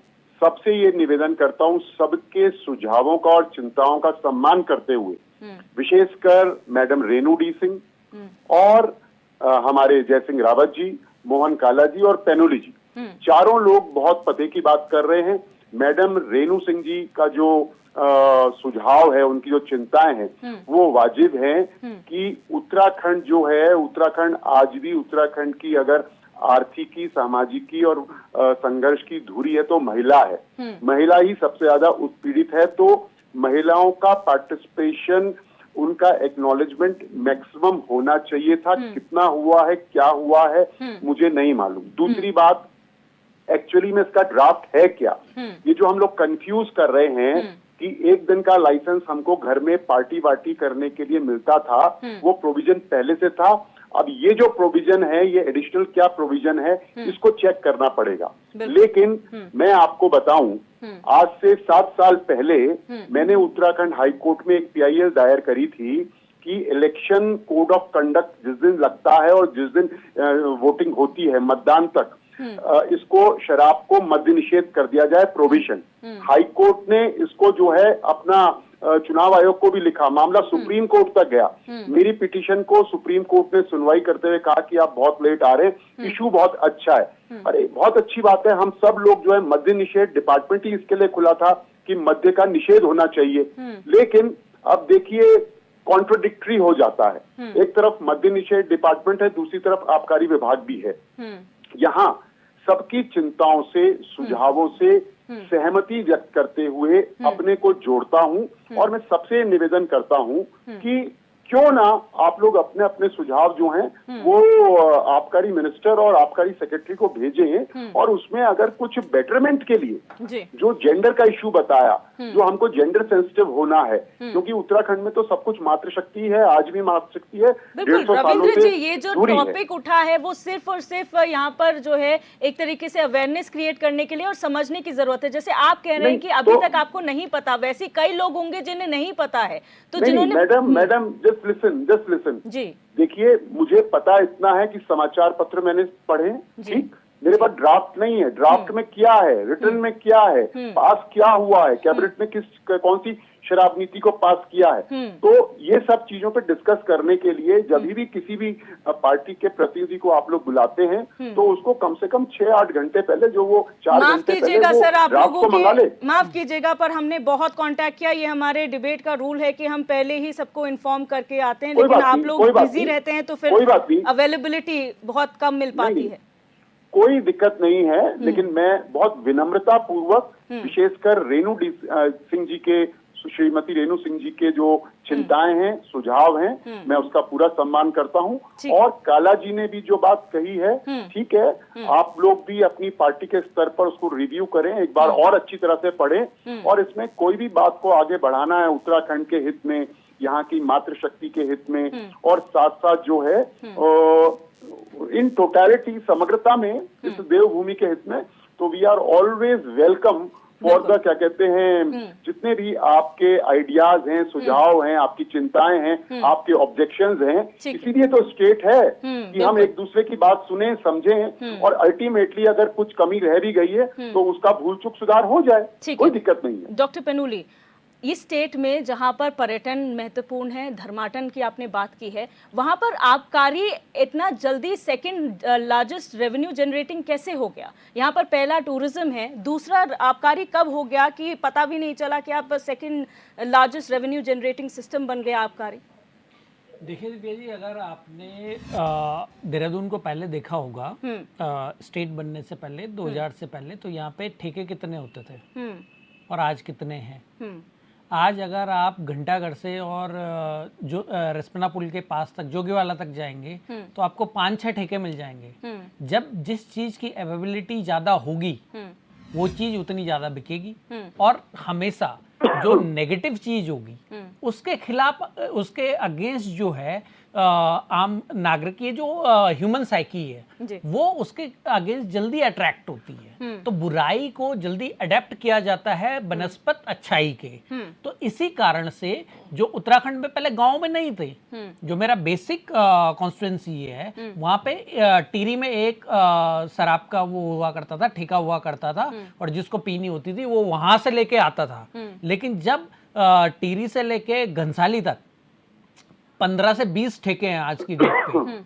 सबसे ये निवेदन करता हूं, सबके सुझावों का और चिंताओं का सम्मान करते हुए, विशेषकर मैडम रेणु डी सिंह और हमारे जय सिंह रावत जी, मोहन काला जी और पेनुली जी, चारों लोग बहुत पते की बात कर रहे हैं। मैडम रेणु सिंह जी का जो सुझाव है, उनकी जो चिंताएं हैं, वो वाजिब हैं कि उत्तराखंड जो है, उत्तराखंड आज भी उत्तराखंड की अगर आर्थिकी, सामाजिकी और संघर्ष की धुरी है तो महिला है। महिला ही सबसे ज्यादा उत्पीड़ित है, तो महिलाओं का पार्टिसिपेशन, उनका एक्नॉलेजमेंट मैक्सिमम होना चाहिए था। कितना हुआ है, क्या हुआ है, मुझे नहीं मालूम। दूसरी बात, एक्चुअली में इसका ड्राफ्ट है क्या, ये जो हम लोग कंफ्यूज कर रहे हैं कि 1 दिन का लाइसेंस हमको घर में पार्टी वार्टी करने के लिए मिलता था, वो प्रोविजन पहले से था। अब ये जो प्रोविजन है, ये एडिशनल क्या प्रोविजन है, इसको चेक करना पड़ेगा। लेकिन मैं आपको बताऊं, आज से 7 साल पहले मैंने उत्तराखंड हाई कोर्ट में एक PIL दायर करी थी कि इलेक्शन कोड ऑफ कंडक्ट जिस दिन लगता है और जिस दिन वोटिंग होती है, मतदान तक, इसको शराब को मद्य निषेध कर दिया जाए, प्रोविजन। हाई कोर्ट ने इसको जो है अपना चुनाव आयोग को भी लिखा, मामला सुप्रीम कोर्ट तक गया। मेरी पिटीशन को सुप्रीम कोर्ट ने सुनवाई करते हुए कहा कि आप बहुत लेट आ रहे हैं, इशू बहुत अच्छा है। अरे बहुत अच्छी बात है, हम सब लोग जो है मद्य निषेध डिपार्टमेंट ही इसके लिए खुला था कि मद्य का निषेध होना चाहिए, लेकिन अब देखिए कॉन्ट्रोडिक्टरी हो जाता है। एक तरफ मद्य निषेध डिपार्टमेंट है, दूसरी तरफ आबकारी विभाग भी है। यहाँ सबकी चिंताओं से, सुझावों से सहमति व्यक्त करते हुए अपने को जोड़ता हूं और मैं सबसे निवेदन करता हूं कि क्यों ना आप लोग अपने अपने सुझाव जो हैं वो आबकारी मिनिस्टर और आबकारी सेक्रेटरी को भेजें और उसमें अगर कुछ बेटरमेंट के लिए जो जेंडर का इश्यू बताया, जो हमको जेंडर सेंसिटिव होना है, क्योंकि उत्तराखंड में तो सब कुछ मातृशक्ति है, आज भी मातृशक्ति है। बिल्कुल रविंद्र जी, ये जो टॉपिक उठा है वो सिर्फ और सिर्फ यहाँ पर जो है एक तरीके से अवेयरनेस क्रिएट करने के लिए और समझने की जरूरत है। जैसे आप कह रहे हैं कि अभी तक आपको नहीं पता, वैसे कई लोग होंगे जिन्हें नहीं पता है, तो जिन्होंने मैडम जस्ट लिसन जी देखिए, मुझे पता इतना है कि समाचार पत्र मैंने पढ़े, ठीक, मेरे पास ड्राफ्ट नहीं है, ड्राफ्ट में क्या है, रिटर्न में क्या है, पास क्या हुआ है, कैबिनेट में कौन सी शराब नीति को पास किया है। तो ये सब चीजों पे डिस्कस करने के लिए जब भी किसी भी पार्टी के प्रतिनिधि को आप लोग बुलाते हैं तो उसको कम से कम 6-8 घंटे पहले, जो वो 4 घंटे पहले वो सर, आप ड्राफ्ट को मंगा ले। माफ कीजिएगा पर हमने बहुत कांटेक्ट किया, ये हमारे डिबेट का रूल है कि हम पहले ही सबको इन्फॉर्म करके आते हैं, लेकिन आप लोग बिजी रहते हैं तो फिर अवेलेबिलिटी बहुत कम मिल पाती है। कोई दिक्कत नहीं है, लेकिन मैं बहुत विनम्रता पूर्वक विशेषकर श्रीमती रेणु सिंह जी के जो चिंताएं हैं, सुझाव हैं, मैं उसका पूरा सम्मान करता हूं। और काला जी ने भी जो बात कही है, ठीक है, आप लोग भी अपनी पार्टी के स्तर पर उसको रिव्यू करें, एक बार और अच्छी तरह से पढ़ें और इसमें कोई भी बात को आगे बढ़ाना है उत्तराखंड के हित में, यहाँ की मातृशक्ति के हित में, और साथ साथ जो है इन टोटलिटी, समग्रता में, इस देवभूमि के हित में, तो we are always welcome for the, क्या कहते हैं, जितने भी आपके आइडियाज हैं, सुझाव हैं, आपकी चिंताएं हैं, आपके ऑब्जेक्शंस हैं। इसीलिए तो स्टेट है कि हम एक दूसरे की बात सुने, समझें और अल्टीमेटली अगर कुछ कमी रह भी गई है तो उसका भूल चूक सुधार हो जाए, कोई दिक्कत नहीं है। डॉक्टर पेनुली, इस स्टेट में जहां पर पर्यटन महत्वपूर्ण है, धर्माटन की आपने बात की है, वहां पर आबकारी इतना जल्दी सेकंड लार्जेस्ट रेवेन्यू जनरेटिंग कैसे हो गया? यहां पर पहला टूरिज्म है, दूसरा आबकारी कब हो गया कि पता भी नहीं चला कि आप second largest revenue generating system बन गया आबकारी? देखिए दिव्या जी, अगर आपने देहरादून को पहले देखा होगा, स्टेट बनने से पहले 2000 से पहले, तो यहाँ पे ठेके कितने होते थे और आज कितने हैं? आज अगर आप घंटाघर से और जो रिस्पना पुल के पास तक, जोगीवाला तक जाएंगे तो आपको 5-6 ठेके मिल जाएंगे। जब जिस चीज की अवेलेबिलिटी ज्यादा होगी वो चीज उतनी ज्यादा बिकेगी, और हमेशा जो नेगेटिव चीज होगी उसके खिलाफ, उसके अगेंस्ट जो है आम नागरिक की जो ह्यूमन साइकी है वो उसके अगेंस्ट जल्दी अट्रैक्ट होती है। तो बुराई को जल्दी अडेप्ट किया जाता है बनस्पत अच्छाई के। तो इसी कारण से जो उत्तराखंड में पहले गांव में नहीं थे, जो मेरा बेसिक कॉन्स्टिट्यूएंसी है, वहां पे टिहरी में एक शराब का वो हुआ करता था, ठेका हुआ करता था, और जिसको पीनी होती थी वो वहां से लेके आता था। लेकिन जब टिहरी से लेके घनसाली तक 15 से 20 ठेके हैं आज की डेट पे,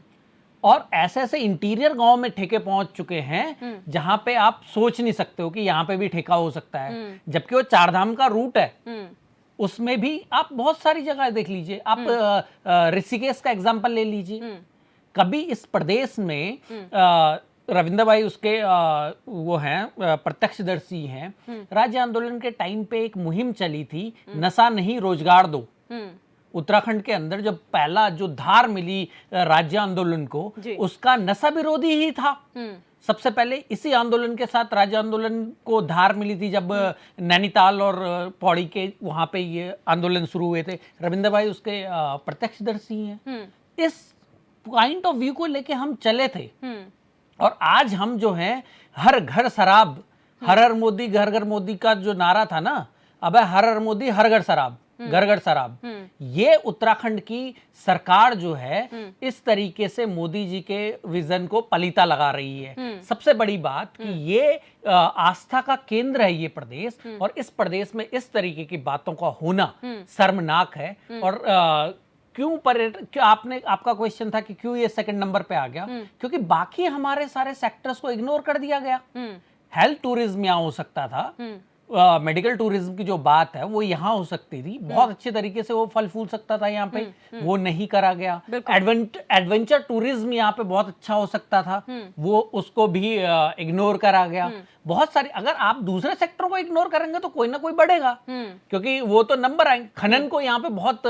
और ऐसे ऐसे इंटीरियर गांव में ठेके पहुंच चुके हैं जहां पे आप सोच नहीं सकते हो कि यहाँ पे भी ठेका हो सकता है, जबकि वो चारधाम का रूट है। उसमें भी आप बहुत सारी जगह देख लीजिए, आप ऋषिकेश का एग्जांपल ले लीजिए। कभी इस प्रदेश में रविंद्र भाई उसके वो हैं, प्रत्यक्षदर्शी हैं, राज्य आंदोलन के टाइम पे एक मुहिम चली थी, नशा नहीं रोजगार दो। उत्तराखंड के अंदर जब पहला जो धार मिली राज्य आंदोलन को, उसका नशा विरोधी ही था। सबसे पहले इसी आंदोलन के साथ राज्य आंदोलन को धार मिली थी, जब नैनीताल और पौड़ी के वहां पे ये आंदोलन शुरू हुए थे। रविंद्र भाई उसके प्रत्यक्षदर्शी हैं। इस पॉइंट ऑफ व्यू को लेके हम चले थे, और आज हम जो हैं हर घर शराब, हर हर मोदी घर घर मोदी का जो नारा था ना, अब हर हर मोदी हर घर शराब। घर घर शराब, ये उत्तराखंड की सरकार जो है इस तरीके से मोदी जी के विजन को पलीता लगा रही है। सबसे बड़ी बात कि ये आस्था का केंद्र है ये प्रदेश, और इस प्रदेश में इस तरीके की बातों का होना शर्मनाक है। और क्यों आपका क्वेश्चन था कि क्यों ये सेकंड नंबर पे आ गया, क्योंकि बाकी हमारे सारे सेक्टर्स को इग्नोर कर दिया गया। हेल्थ टूरिज्म यहाँ हो सकता था, मेडिकल टूरिज्म की जो बात है वो यहाँ हो सकती थी, बहुत अच्छे तरीके से वो फल फूल सकता था यहाँ पे, वो नहीं करा गया। एडवेंचर टूरिज्म यहाँ पे बहुत अच्छा हो सकता था, वो उसको भी इग्नोर करा गया। बहुत सारी, अगर आप दूसरे सेक्टरों को इग्नोर करेंगे तो कोई ना कोई बढ़ेगा, क्योंकि वो तो नंबर आएंगे। खनन को यहाँ पे बहुत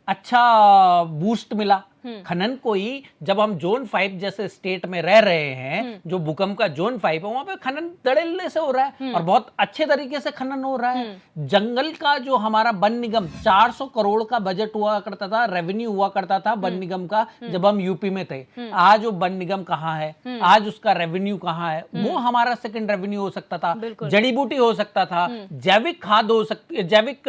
अच्छा बूस्ट मिला। खनन को ही, जब हम जोन 5 जैसे स्टेट में रह रहे हैं, जो भूकंप का जोन 5 है, वहां पे खनन धड़ल्ले से हो रहा है और बहुत अच्छे तरीके से खनन हो रहा है। जंगल का जो हमारा वन निगम 400 करोड़ का बजट हुआ करता था, रेवेन्यू हुआ करता था वन निगम का जब हम यूपी में थे। आज वो वन निगम कहाँ है, आज उसका रेवेन्यू कहाँ है? वो हमारा सेकंड रेवेन्यू हो सकता था, जड़ी बूटी हो सकता था, जैविक खाद हो सकती, जैविक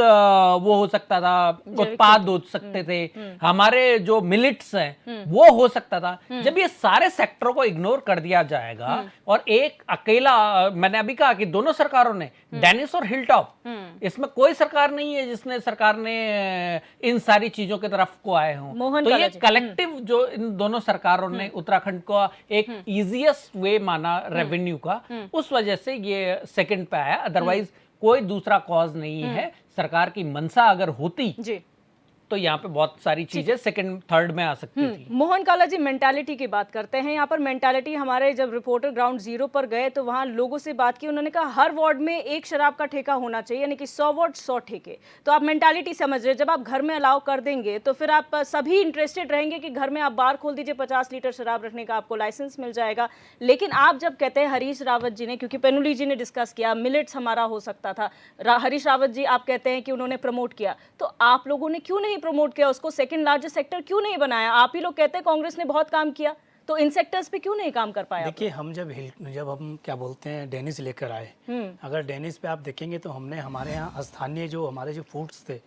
वो हो सकता था, उत्पाद हो सकते थे, हमारे जो मिलेट्स है वो हो सकता था। जब ये सारे सेक्टरों को इग्नोर कर दिया जाएगा और एक अकेला, मैंने अभी कहा कि दोनों सरकारों ने, डेनिस और हिलटॉप, इसमें कोई सरकार नहीं है जिसने सरकार ने इन सारी चीजों की तरफ को आए हों। तो ये कलेक्टिव जो इन दोनों सरकारों ने उत्तराखंड को एक इजीएस्ट वे माना रेवेन्यू का, उस वजह से ये सेकंड पे आया। अदरवाइज कोई दूसरा कॉज नहीं है। सरकार की मंशा अगर होती तो यहाँ पे बहुत सारी चीजें सेकंड थर्ड में आ सकती थी। मोहन काला जी, मेंटालिटी की बात करते हैं यहाँ पर। मेंटालिटी, हमारे जब रिपोर्टर ग्राउंड जीरो पर गए तो वहाँ लोगों से बात की, उन्होंने कहा हर वार्ड में एक शराब का ठेका होना चाहिए, यानी कि 100 वार्ड 100 ठेके। तो आप मेंटालिटी समझ रहे हैं, जब आप घर में अलाउ कर देंगे तो फिर आप सभी इंटरेस्टेड रहेंगे कि घर में आप बार खोल दीजिए, 50 लीटर शराब रखने का आपको लाइसेंस मिल जाएगा। लेकिन आप जब कहते हैं, हरीश रावत जी ने, क्योंकि पेनुली जी ने डिस्कस किया, मिलेट्स हमारा हो सकता था, हरीश रावत जी आप कहते हैं कि उन्होंने प्रमोट किया, तो आप लोगों ने क्यों नहीं प्रमोट किया उसको? सेकंड लार्जेस्ट सेक्टर क्यों नहीं बनाया? आप ही लोग कहते हैं कांग्रेस ने बहुत काम किया, तो इन सेक्टर्स पे क्यों नहीं काम कर पाया? देखिए, हम जब हम क्या बोलते हैं डेनिस लेकर आए, अगर डेनिस पे आप देखेंगे तो हमने हमारे यहाँ स्थानीय जो हमारे जो फूड्स थे,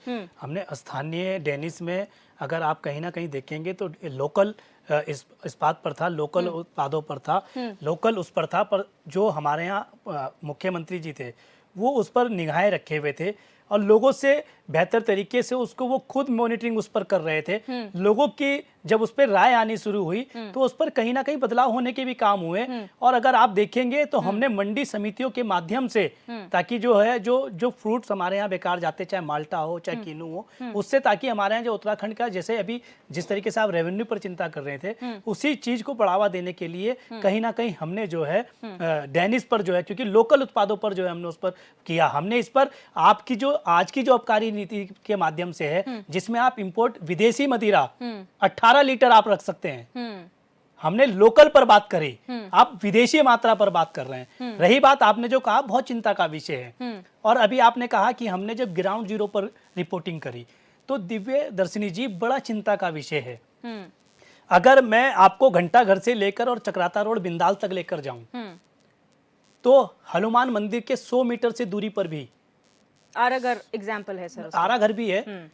हमने स्थानीय डेनिस में, अगर आप कहीं ना कहीं देखेंगे तो लोकल इस्पात पर था, लोकल उत्पादों पर था, लोकल उस पर था, पर जो हमारे यहाँ मुख्यमंत्री जी थे वो उस पर निगाहें रखे हुए थे और लोगों से बेहतर तरीके से उसको वो खुद मॉनिटरिंग उस पर कर रहे थे। लोगों की जब उस पर राय आनी शुरू हुई तो उस पर कहीं ना कहीं बदलाव होने के भी काम हुए। और अगर आप देखेंगे तो हमने मंडी समितियों के माध्यम से, ताकि जो है जो फ्रूट्स हमारे यहाँ बेकार जाते, चाहे माल्टा हो चाहे किन्नू हो, उससे ताकि हमारे यहाँ जो उत्तराखंड का, जैसे अभी जिस तरीके से आप रेवेन्यू पर चिंता कर रहे थे, उसी चीज को बढ़ावा देने के लिए कहीं ना कहीं हमने जो है डेनिस पर जो है, क्योंकि लोकल उत्पादों पर जो है हमने उस पर किया, हमने इस पर आपकी जो आज की जो आबकारी नीति के माध्यम से है, जिसमें आप इंपोर्ट विदेशी मदिरा 18 लीटर आप रख सकते हैं, हमने लोकल पर बात करी, आप विदेशी मात्रा पर बात कर रहे हैं। रही बात आपने जो कहा, बहुत चिंता का विषय है। और अभी आपने कहा कि हमने जब ग्राउंड जीरो पर रिपोर्टिंग करी तो दिव्य दर्शनी जी, बड़ा चिंता का विषय है। अगर मैं आपको घंटा घर से लेकर और चक्राता रोड बिंदाल तक लेकर जाऊं तो हनुमान मंदिर के 100 मीटर से दूरी पर भी आराघर एग्जाम्पल है सर, आराघर भी है,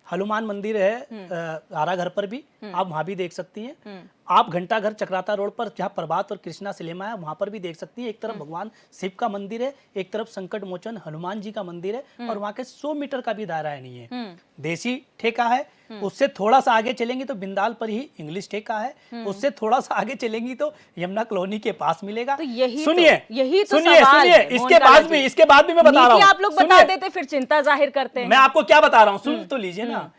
हनुमान मंदिर है आराघर पर भी, आप वहां भी देख सकती हैं। आप घंटा घर चक्राता रोड पर जहाँ प्रभात और कृष्णा सिनेमा है वहां पर भी देख सकती हैं। एक तरफ भगवान शिव का मंदिर है, एक तरफ संकट मोचन हनुमान जी का मंदिर है, और वहां के 100 मीटर का भी दायरा नहीं है। देसी ठेका है। उससे थोड़ा सा आगे चलेंगी तो बिंदाल पर ही इंग्लिश ठेका है। उससे थोड़ा सा आगे चलेंगी तो यमुना कॉलोनी के पास मिलेगा। तो यही सुनिए तो सवाल है, इसके बाद भी मैं बता रहा हूँ, आप लोग बता देते फिर चिंता जाहिर करते हैं। मैं आपको क्या बता रहा हूँ, सुन तो लीजिए ना।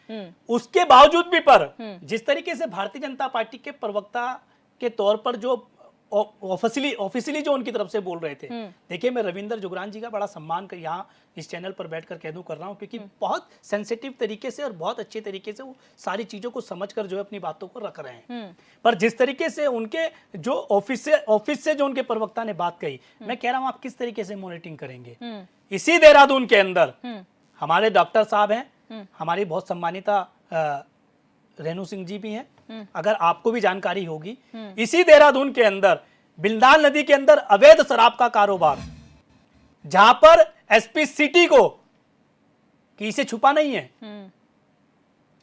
उसके बावजूद भी पर जिस तरीके से भारतीय जनता पार्टी के प्रवक्ता के तौर पर जो ऑफिशियली जो उनकी तरफ से बोल रहे थे, देखिए मैं रविंद्र जुगरान जी का बड़ा सम्मान कर यहाँ इस चैनल पर बैठकर कह दूं कर रहा हूँ, क्योंकि बहुत सेंसिटिव तरीके से और बहुत अच्छे तरीके से वो सारी चीजों को समझकर जो है अपनी बातों को रख रहे हैं। पर जिस तरीके से उनके जो ऑफिस से जो उनके प्रवक्ता ने बात कही, मैं कह रहा हूँ आप किस तरीके से मॉनिटरिंग करेंगे। इसी देहरादून के अंदर हमारे डॉक्टर साहब हैं, हमारी बहुत सम्मानिता रेणु सिंह जी भी हैं, अगर आपको भी जानकारी होगी, इसी देहरादून के अंदर बिंदाल नदी के अंदर अवैध शराब का कारोबार, जहां पर एसपी सिटी को कि इसे छुपा नहीं है।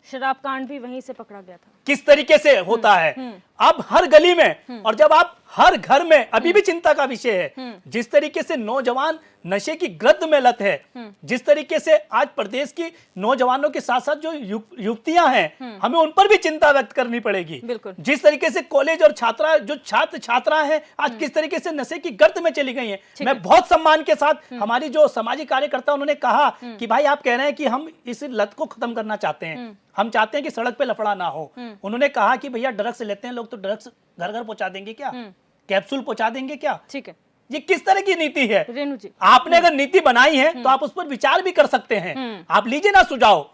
शराब कांड भी वहीं से पकड़ा गया था। किस तरीके से होता है अब हर गली में, और जब आप हर घर में, अभी भी चिंता का विषय है जिस तरीके से नौजवान नशे की ग्रद्द में लत है, जिस तरीके से आज प्रदेश की नौजवानों के साथ साथ जो युवतियां हैं, हमें उन पर भी चिंता व्यक्त करनी पड़ेगी। जिस तरीके से कॉलेज और छात्र छात्रा हैं आज किस तरीके से नशे की गर्त में चली गई हैं। मैं बहुत सम्मान के साथ, हमारी जो सामाजिक कार्यकर्ता उन्होंने कहा कि भाई आप कह रहे हैं कि हम इस लत को खत्म करना चाहते हैं, हम चाहते हैं कि सड़क पे लफड़ा ना हो। उन्होंने कहा कि भैया ड्रग्स लेते हैं लोग तो ड्रग्स घर घर पहुंचा देंगे क्या, कैप्सूल पहुंचा देंगे क्या? ठीक है, ये किस तरह की नीति है? रेणु जी, आपने अगर नीति बनाई है तो आप उस पर विचार भी कर सकते हैं। आप लीजिए ना सुझाव,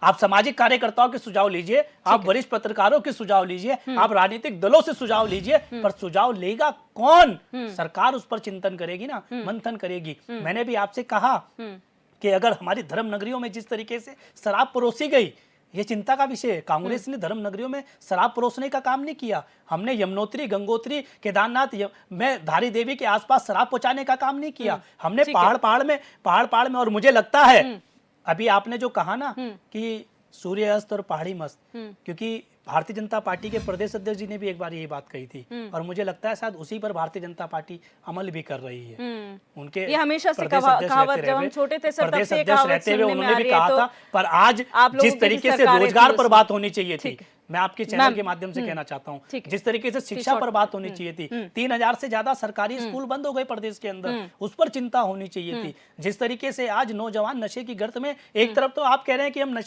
आप सामाजिक कार्यकर्ताओं के सुझाव लीजिए, आप वरिष्ठ पत्रकारों के सुझाव लीजिए, आप राजनीतिक दलों से सुझाव लीजिए, पर सुझाव लेगा कौन? सरकार उस पर चिंतन करेगी ना, मंथन करेगी। मैंने भी आपसे कहा कि अगर हमारी धर्म नगरियों में जिस तरीके से शराब परोसी गई, ये चिंता का विषय है। कांग्रेस ने धर्म नगरियों में शराब परोसने का काम नहीं किया। हमने यमुनोत्री, गंगोत्री, केदारनाथ में धारी देवी के आसपास शराब पहुंचाने का काम नहीं किया। हमने पहाड़ में और मुझे लगता है अभी आपने जो कहा ना कि सूर्यास्त और पहाड़ी मस्त, क्योंकि भारतीय जनता पार्टी के प्रदेश अध्यक्ष जी ने भी एक बार यही बात कही थी और मुझे लगता है शायद उसी पर भारतीय जनता पार्टी अमल भी कर रही है। उनके ये हमेशा से कहावत, जब हम छोटे थे सर तब से ये कहावत सुनने में उन्होंने आ भी रही है। कहा था, पर आज जिस तरीके से रोजगार पर बात होनी चाहिए थी, मैं आपके चैनल के माध्यम से कहना चाहता हूं, जिस तरीके से शिक्षा पर बात होनी चाहिए थी, 3000 से ज्यादा सरकारी स्कूल बंद हो गए प्रदेश के अंदर, उस पर चिंता होनी चाहिए थी। जिस तरीके से आज नौजवान नशे की गर्त में, एक तरफ तो आप कह रहे हैं कि हम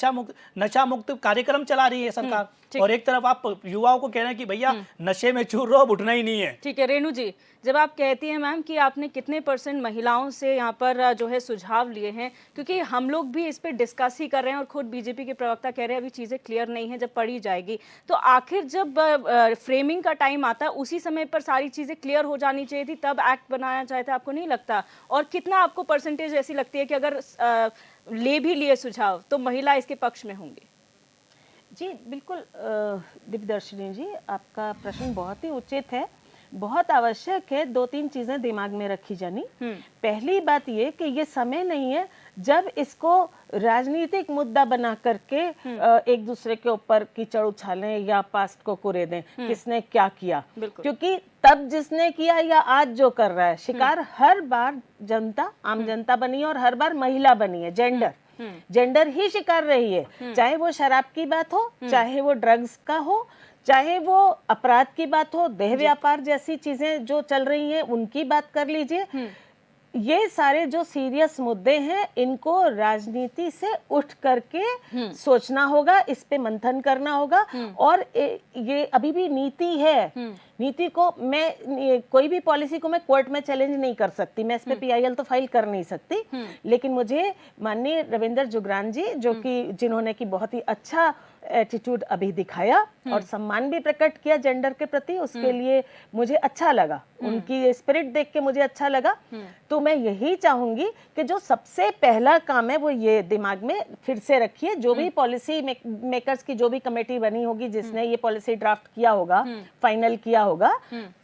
नशा मुक्त कार्यक्रम चला रही है सरकार, और एक तरफ आप युवाओं को कह रहे हैं कि भैया नशे में चूर रहो, अब उठना ही नहीं है। ठीक है रेणु जी, जब आप कहती हैं मैम कि आपने कितने % महिलाओं से यहाँ पर जो है सुझाव लिए हैं, क्योंकि हम लोग भी इस पे डिस्कस ही कर रहे हैं और खुद बीजेपी के प्रवक्ता कह रहे हैं अभी चीज़ें क्लियर नहीं है, जब पढ़ी जाएगी तो आखिर जब फ्रेमिंग का टाइम आता है उसी समय पर सारी चीज़ें क्लियर हो जानी चाहिए थी, तब एक्ट बनाया जाए था, आपको नहीं लगता? और कितना आपको % ऐसी लगती है कि अगर ले भी लिए सुझाव तो महिला इसके पक्ष में होंगी? जी बिल्कुल दिव्यदर्शिनी जी, आपका प्रश्न बहुत ही उचित है, बहुत आवश्यक है। 2-3 चीजें दिमाग में रखी जानी। पहली बात ये कि ये समय नहीं है जब इसको राजनीतिक मुद्दा बना करके एक दूसरे के ऊपर कीचड़ उछालें या पास्ट को कुरेदें, किसने क्या किया, क्योंकि तब जिसने किया या आज जो कर रहा है, शिकार हर बार जनता, आम जनता बनी है और हर बार महिला बनी है। जेंडर ही शिकार रही है, चाहे वो शराब की बात हो, चाहे वो ड्रग्स का हो, चाहे वो अपराध की बात हो, देह व्यापार जैसी चीजें जो चल रही हैं उनकी बात कर लीजिए। ये सारे जो सीरियस मुद्दे हैं इनको राजनीति से उठ करके सोचना होगा, इस पे मंथन करना होगा। और ये अभी भी नीति है, नीति को मैं कोई भी पॉलिसी को मैं कोर्ट में चैलेंज नहीं कर सकती, मैं इस पे PIL तो फाइल कर नहीं सकती, लेकिन मुझे माननीय रविंद्र जुगरान जी जो कि जिन्होंने की बहुत ही अच्छा एटीट्यूड अभी दिखाया और सम्मान भी प्रकट किया जेंडर के प्रति, उसके लिए मुझे अच्छा लगा, उनकी स्पिरिट देख के मुझे अच्छा लगा। तो मैं यही चाहूंगी कि जो सबसे पहला काम है वो ये दिमाग में फिर से रखिए, जो भी पॉलिसी मेकर्स की जो भी कमेटी बनी होगी जिसने ये पॉलिसी ड्राफ्ट किया होगा, फाइनल किया होगा,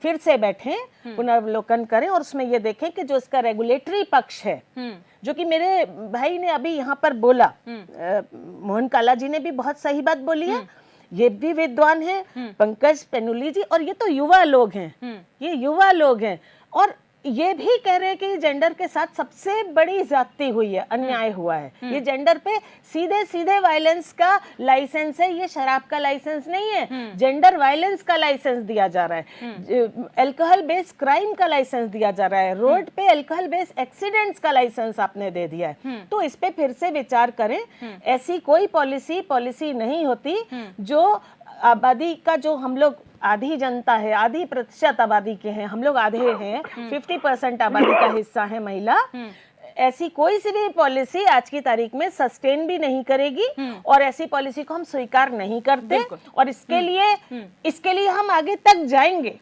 फिर से बैठें, पुनर्वलोकन करें और उसमें ये देखें कि जो इसका रेगुलेटरी पक्ष है, जो कि मेरे भाई ने अभी यहाँ पर बोला, मोहन काला जी ने भी बहुत सही बात बोली है, ये भी विद्वान है, पंकज पेनुली जी, और ये तो युवा लोग हैं, ये युवा लोग हैं, और ये भी कह रहे हैं कि जेंडर के साथ सबसे बड़ी ज्यादती हुई है, अन्याय हुआ है। ये जेंडर पे सीधे सीधे वायलेंस का लाइसेंस है, ये शराब का लाइसेंस नहीं है, जेंडर वायलेंस का लाइसेंस दिया जा रहा है, अल्कोहल बेस्ड क्राइम का लाइसेंस दिया जा रहा है, रोड पे अल्कोहल बेस्ड एक्सीडेंट्स का लाइसेंस आपने दे दिया है। तो इस पे फिर से विचार करें। ऐसी कोई पॉलिसी नहीं होती जो आबादी का, जो हम लोग आधी जनता है, आधी % आबादी के हैं, हम लोग आधे हैं, 50% आबादी का हिस्सा है महिला, ऐसी कोई सी भी पॉलिसी आज की तारीख में सस्टेन भी नहीं करेगी और ऐसी पॉलिसी को हम स्वीकार नहीं करते और इसके लिए हम आगे तक जाएंगे।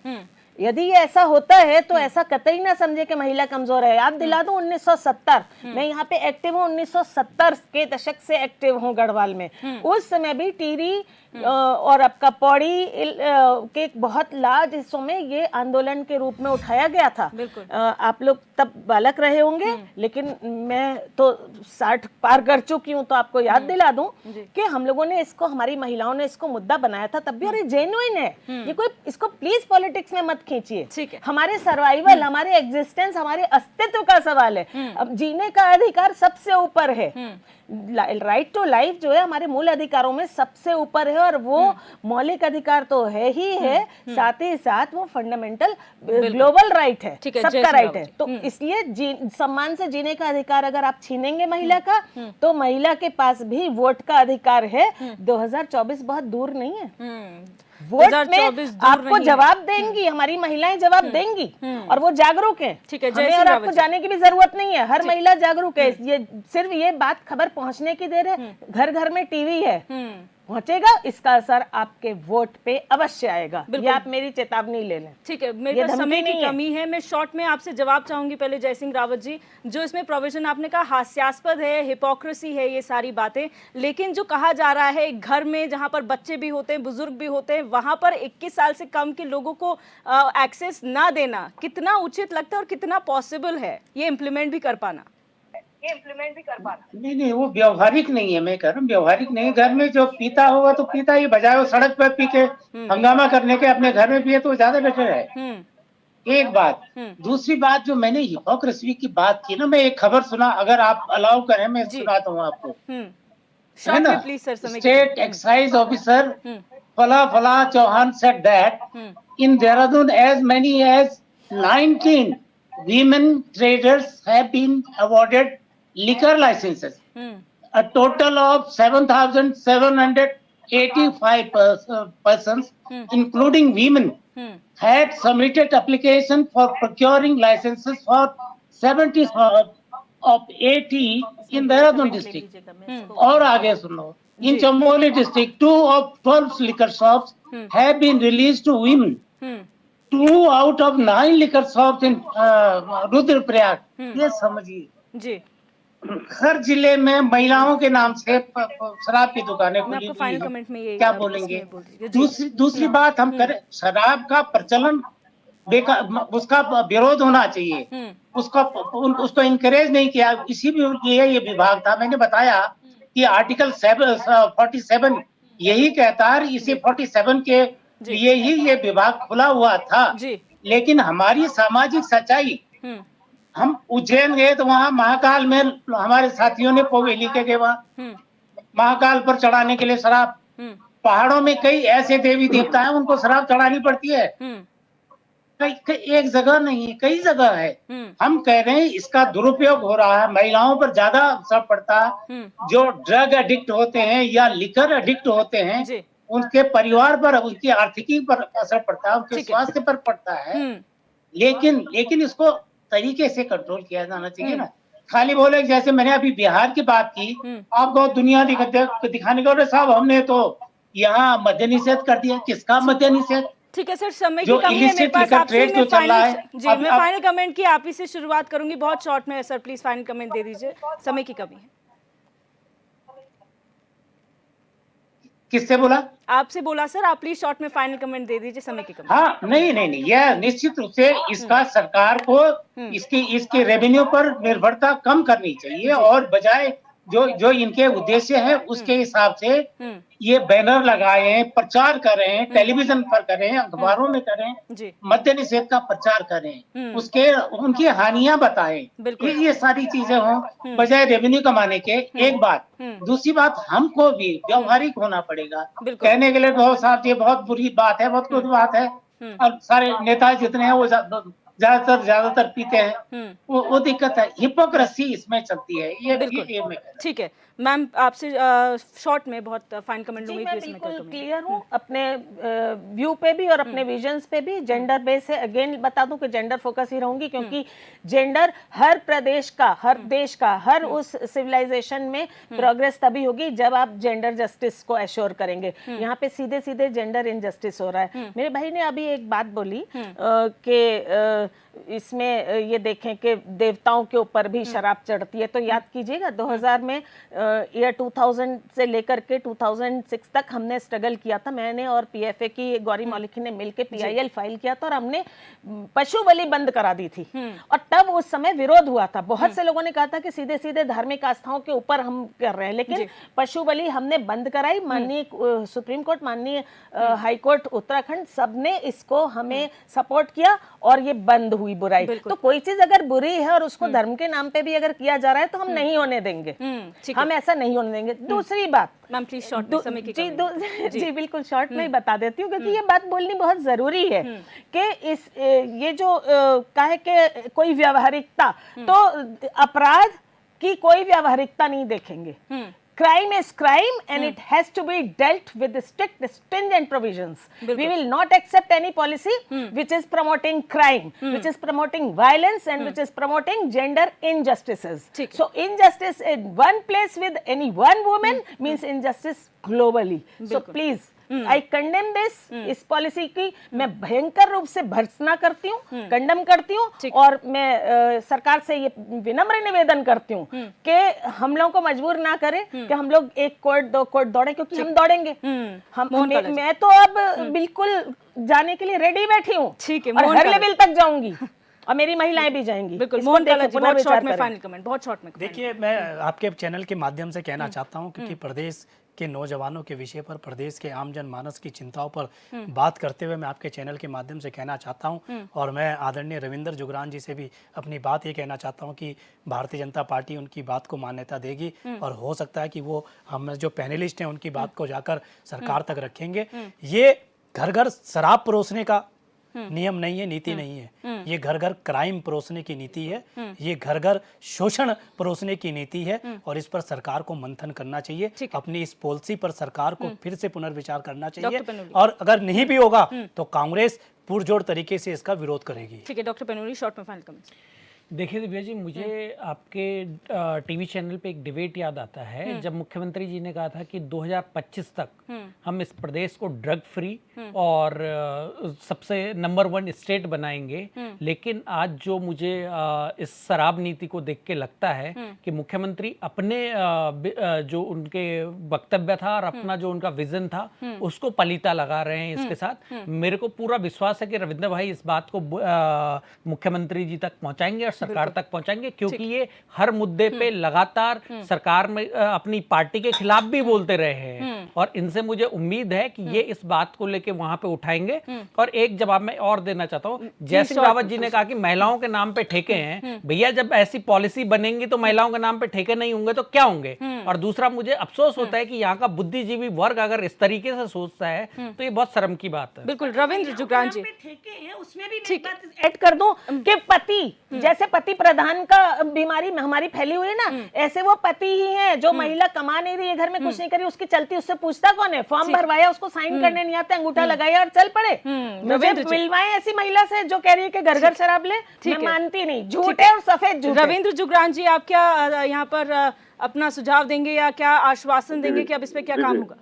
यदि ये ऐसा होता है तो ऐसा कतई ना समझे कि महिला कमजोर है। याद दिला दूं 1970, मैं यहाँ पे एक्टिव हूँ, 1970 के दशक से एक्टिव हूँ गढ़वाल में। उस समय भी टिहरी और आपका पौड़ी के बहुत लार्ज हिस्सों में ये आंदोलन के रूप में उठाया गया था। आप लोग तब बालक रहे होंगे, लेकिन मैं तो 60 पार कर चुकी हूँ, तो आपको याद दिला दूं कि हम लोगों ने इसको, हमारी महिलाओं ने इसको मुद्दा बनाया था तब भी, और ये जेन्युइन है। ये कोई, इसको प्लीज पॉलिटिक्स में मत खींचिए। हमारे सर्वाइवल, हमारे एग्जिस्टेंस, हमारे अस्तित्व का सवाल है। अब जीने का अधिकार सबसे ऊपर है। राइट टू लाइफ जो है हमारे मूल अधिकारों में सबसे ऊपर है, और वो मौलिक अधिकार तो है ही है, साथ ही साथ वो फंडामेंटल ग्लोबल राइट है, सबका राइट है। तो इसलिए सम्मान से जीने का अधिकार अगर आप छीनेंगे महिला का, तो महिला के पास भी वोट का अधिकार है। 2024 बहुत दूर नहीं है। वोट में आपको जवाब देंगी, हमारी महिलाएं जवाब देंगी, और वो जागरूक हैं। ठीक है, हमें और आपको जाने की भी जरूरत नहीं है, हर महिला जागरूक है। ये सिर्फ ये बात खबर पहुंचने की देर है। घर घर में टीवी है, पहुंचेगा, इसका असर आपके वोट पे अवश्य आएगा। ये आप मेरी चेतावनी ले लें। ठीक है, मेरे पास समय की कमी है, मैं शॉर्ट में आपसे जवाब चाहूंगी। पहले जय सिंह रावत जी, जो इसमें प्रोविजन आपने कहा हास्यास्पद है, हिपोक्रेसी है, ये सारी बातें, लेकिन जो कहा जा रहा है घर में जहां पर बच्चे भी होते हैं, बुजुर्ग भी होते हैं, वहां पर 21 साल से कम के लोगों को एक्सेस ना देना कितना उचित लगता है और कितना पॉसिबल है ये इम्प्लीमेंट भी कर पाना? नहीं, वो व्यवहारिक नहीं है। मैं कह रहा हूँ व्यवहारिक नहीं। घर में जो पीता होगा तो पीता ही, बजाय वो सड़क पर पी के हंगामा करने के अपने घर में पिए तो ज्यादा बेटर है। एक बात। दूसरी बात, जो मैंने हिपोक्रेसी की बात की ना, मैं एक खबर सुना, अगर आप अलाउ करें मैं सुनाता हूँ आपको, है ना। स्टेट एक्साइज ऑफिसर फला Chauhan said that in Dehradun as many as 19 women traders have been awarded liquor licenses. A total of 7,785 persons, including women, had submitted application for procuring licenses for 70 of 80 in Dehradun district. और आगे सुनो, in Chamoli district, 2 of 12 liquor shops have been released to women. 2 out of 9 liquor shops in Rudraprayag. ये समझिए जी, हर जिले में महिलाओं के नाम से शराब की दुकानें खुली हुई हैं। क्या बोलेंगे? दूसरी बात हम करें, शराब का प्रचलन बेकार, उसका विरोध होना चाहिए, उसको इनकरेज नहीं किया। इसी लिए ये विभाग था। मैंने बताया कि आर्टिकल 47 यही कहता है, इसी 47 के लिए ही ये विभाग खुला हुआ था। लेकिन हमारी सामाजिक सच्चाई, हम उज्जैन गए तो वहाँ महाकाल में हमारे साथियों ने पौवेली के गए, वहाँ महाकाल पर चढ़ाने के लिए शराब। पहाड़ों में कई ऐसे देवी देवता हैं, उनको शराब चढ़ानी पड़ती है। एक जगह नहीं है, कई जगह है। हम कह रहे हैं इसका दुरुपयोग हो रहा है, महिलाओं पर ज्यादा असर पड़ता है। जो ड्रग एडिक्ट होते हैं या लिकर एडिक्ट होते हैं, उनके परिवार पर, उनकी आर्थिकी पर असर पड़ता है, उनके स्वास्थ्य पर पड़ता है। लेकिन इसको तरीके से कंट्रोल किया जाना चाहिए ना। खाली बोले, जैसे मैंने अभी बिहार की बात की, आपको दुनिया दिखाने का, साहब हमने तो यहाँ मद्य निषेध कर दिया। किसका मद्य निषेध? ठीक है सर, समय की कमी है मेरे पास। आपसे मैं फाइनल कमेंट की आप ही से शुरुआत करूंगी, बहुत शॉर्ट में है सर, प्लीज फाइनल कमेंट दे दीजिए, समय की कमी है। किससे बोला? आपसे बोला सर, आप प्लीज शॉर्ट में फाइनल कमेंट दे दीजिए, समय की कमी। हाँ, नहीं, यह निश्चित रूप से इसका सरकार को इसके रेवेन्यू पर निर्भरता कम करनी चाहिए, और बजाय जो इनके उद्देश्य है उसके हिसाब से ये बैनर लगाए, प्रचार करें, टेलीविजन पर करें, अखबारों में करें, मद्य निषेध का प्रचार करें, उनकी हानियां बताएं, ये सारी चीजें हों, बजाय रेवेन्यू कमाने के। एक बात। दूसरी बात, हमको भी व्यवहारिक होना पड़ेगा। कहने के लिए बहुत साहब ये बहुत बुरी बात है, बहुत कुछ बात है, अब सारे नेता जितने हैं वो ज्यादातर पीते हैं, वो दिक्कत है। हिपोक्रेसी इसमें चलती है। ये ठीक है मैम, आपसे शॉर्ट में बहुत फाइन कमेंट लूंगी। मैं बिल्कुल क्लियर हूँ अपने व्यू पे भी और अपने विजन्स पे भी। जेंडर बेस है, अगेन बता दूं कि जेंडर फोकस ही रहूंगी, क्योंकि जेंडर हर प्रदेश का, हर देश का, हर उस सिविलाइजेशन में प्रोग्रेस तभी होगी जब आप जेंडर जस्टिस को एश्योर करेंगे। यहाँ पे सीधे सीधे जेंडर इनजस्टिस हो रहा है। मेरे भाई ने अभी एक बात बोली कि इसमें ये देखें कि देवताओं के ऊपर भी शराब चढ़ती है, तो याद कीजिएगा 2000 में ईयर 2000 से लेकर के 2006 तक हमने स्ट्रगल किया था। मैंने और पीएफए की गौरी मौलिकी ने मिलकर पीआईएल फाइल किया था और हमने पशु बलि बंद करा दी थी। और तब उस समय विरोध हुआ था। बहुत से लोगों ने कहा था कि सीधे सीधे धार्मिक आस्थाओं के ऊपर हम कर रहे हैं, लेकिन पशु बलि हमने बंद कराई। माननीय सुप्रीम कोर्ट, माननीय हाई कोर्ट उत्तराखंड, सबने इसको हमें सपोर्ट किया और ये बंद हुई बुराई। तो कोई चीज अगर बुरी है और उसको धर्म के नाम पे भी अगर किया जा रहा है तो हम नहीं होने देंगे, हम ऐसा नहीं होने देंगे। दूसरी बात, मैम प्लीज शॉर्ट में, समय की कमी है। जी बिल्कुल शॉर्ट में ही बता देती हूँ, क्योंकि ये बात बोलनी बहुत जरूरी है कि ये जो कहे कि कोई व्यावहारिकता, तो अपराध की कोई व्यावहारिकता नहीं देखेंगे। Crime is crime and it has to be dealt with strict, stringent provisions. We will not accept any policy which is promoting crime, which is promoting violence and which is promoting gender injustices. So injustice in one place with any one woman means injustice globally. So please, I condemn this. इस policy की मैं भयंकर रूप से भर्त्सना करती हूँ, condemn करती हूँ, और मैं सरकार से ये विनम्र निवेदन करती हूँ कि हम लोगों को मजबूर ना करें कि हम लोग एक कोर्ट दो कोर्ट दौड़े, क्योंकि हम दौड़ेंगे। मैं तो अब बिल्कुल जाने के लिए रेडी बैठी हूँ, और हर लेवल तक जाऊंगी और मेरी महिलाएं भी जाएंगी। बिल्कुल, मोहन काला जी, बहुत शॉर्ट में फाइनल कमेंट, बहुत शॉर्ट में। देखिए, मैं आपके चैनल के माध्यम से कहना चाहता हूं, क्योंकि प्रदेश के नौजवानों के विषय पर, प्रदेश के आम जनमानस की चिंताओं पर बात करते हुए मैं आपके चैनल के माध्यम से कहना चाहता हूं, और मैं आदरणीय रविंद्र जुगरान जी से भी अपनी बात ये कहना चाहता हूं कि भारतीय जनता पार्टी उनकी बात को मान्यता देगी, और हो सकता है कि वो हम जो पैनलिस्ट हैं उनकी बात को जाकर सरकार तक रखेंगे। ये घर घर शराब परोसने का नियम नहीं है, नीति नहीं है। ये घर घर क्राइम परोसने की नीति है, ये घर घर शोषण परोसने की नीति है, और इस पर सरकार को मंथन करना चाहिए। अपनी इस पॉलिसी पर सरकार को फिर से पुनर्विचार करना चाहिए, और अगर नहीं भी होगा तो कांग्रेस पुरजोर तरीके से इसका विरोध करेगी। ठीक है डॉक्टर पेनुरी, शॉर्ट में फाइनल कमेंट। देखिए दिव्या जी, मुझे आपके टीवी चैनल पे एक डिबेट याद आता है, जब मुख्यमंत्री जी ने कहा था कि 2025 तक हम इस प्रदेश को ड्रग फ्री और सबसे नंबर 1 स्टेट बनाएंगे। लेकिन आज जो मुझे इस शराब नीति को देख के लगता है कि मुख्यमंत्री अपने जो उनके वक्तव्य था और अपना जो उनका विजन था उसको पलीता लगा रहे हैं इसके साथ। मेरे को पूरा विश्वास है कि रविंद्र भाई इस बात को मुख्यमंत्री जी तक पहुंचाएंगे और सरकार तक पहुंचाएंगे, क्योंकि ये हर मुद्दे पे लगातार सरकार में अपनी पार्टी के खिलाफ भी बोलते रहे हैं, और इनसे मुझे उम्मीद है कि ये इस बात को लेके वहां पे उठाएंगे। और एक जवाब मैं और देना चाहता हूं, जयसिंह रावत जी ने कहा कि महिलाओं के नाम पे ठेके हैं। भैया, जब ऐसी पॉलिसी बनेंगी तो महिलाओं के नाम पे ठेके नहीं होंगे तो क्या होंगे? और दूसरा, मुझे अफसोस होता है कि यहाँ का बुद्धिजीवी वर्ग अगर इस तरीके से सोचता है तो ये बहुत शर्म की बात है। बिल्कुल, रविंद्र जुगरान जी, ठेके हैं उसमें भी एक बात ऐड कर दूं कि पति, जैसे पति प्रधान का बीमारी हमारी फैली हुई है ना, ऐसे वो पति ही है जो महिला कमा नहीं रही है, घर में कुछ नहीं करी, उसकी चलती, उससे पूछता कौन है? फॉर्म भरवाया, उसको साइन करने नहीं आता, अंगूठा लगाया और चल पड़े। मुझे मिलवाए ऐसी महिला से जो कह रही है कि घर घर शराब ले, मैं मानती नहीं, झूठ है और सफेद झूठ। रविंद्र जुगरान जी, आप क्या यहाँ पर अपना सुझाव देंगे या क्या आश्वासन देंगे कि अब इस पे क्या काम होगा?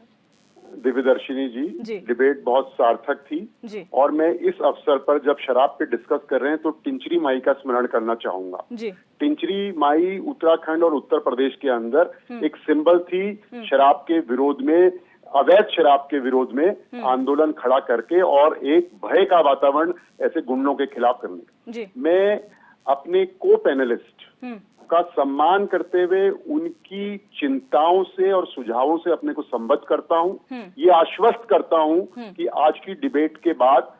दिव्यदर्शिनी जी, डिबेट बहुत सार्थक थी, और मैं इस अवसर पर जब शराब पे डिस्कस कर रहे हैं तो टिंचरी माई का स्मरण करना चाहूंगा। टिंचरी माई उत्तराखंड और उत्तर प्रदेश के अंदर एक सिंबल थी शराब के विरोध में, अवैध शराब के विरोध में आंदोलन खड़ा करके और एक भय का वातावरण ऐसे गुंडों के खिलाफ करने का। मैं अपने को पैनलिस्ट का सम्मान करते हुए उनकी चिंताओं से और सुझावों से अपने को संबद्ध करता हूं। ये आश्वस्त करता हूं कि आज की डिबेट के बाद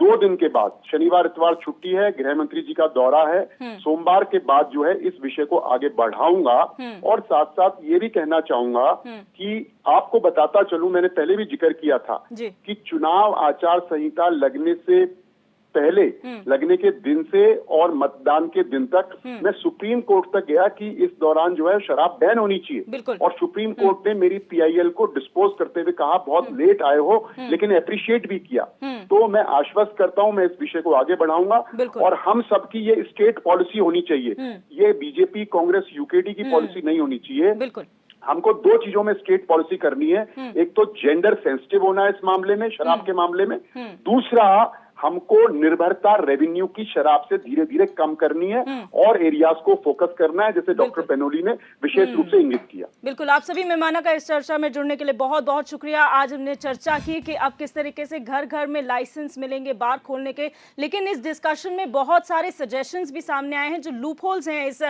2 दिन के बाद, शनिवार इतवार छुट्टी है, गृह मंत्री जी का दौरा है, सोमवार के बाद जो है इस विषय को आगे बढ़ाऊंगा। और साथ साथ ये भी कहना चाहूंगा कि आपको बताता चलूं, मैंने पहले भी जिक्र किया था कि चुनाव आचार संहिता लगने से पहले, लगने के दिन से और मतदान के दिन तक मैं सुप्रीम कोर्ट तक गया कि इस दौरान जो है शराब बैन होनी चाहिए, और सुप्रीम कोर्ट ने मेरी पीआईएल को डिस्पोज करते हुए कहा बहुत लेट आए हो, लेकिन एप्रिशिएट भी किया। तो मैं आश्वस्त करता हूं, मैं इस विषय को आगे बढ़ाऊंगा, और हम सबकी ये स्टेट पॉलिसी होनी चाहिए, ये बीजेपी कांग्रेस यूकेडी की पॉलिसी नहीं होनी चाहिए। हमको 2 चीजों में स्टेट पॉलिसी करनी है, एक तो जेंडर सेंसिटिव होना है इस मामले में, शराब के मामले में, दूसरा हमको निर्भरता रेवेन्यू की शराब से धीरे धीरे कम करनी है और एरियाज को फोकस करना है, जैसे डॉक्टर पेनोली ने विशेष रूप से इंगित किया। बिल्कुल, आप सभी मेहमानों का इस चर्चा में जुड़ने के लिए बहुत बहुत शुक्रिया। आज हमने चर्चा की कि अब किस तरीके से घर घर में लाइसेंस मिलेंगे बार खोलने के, लेकिन इस डिस्कशन में बहुत सारे सजेशंस भी सामने आए हैं। जो लूप होल्स हैं इस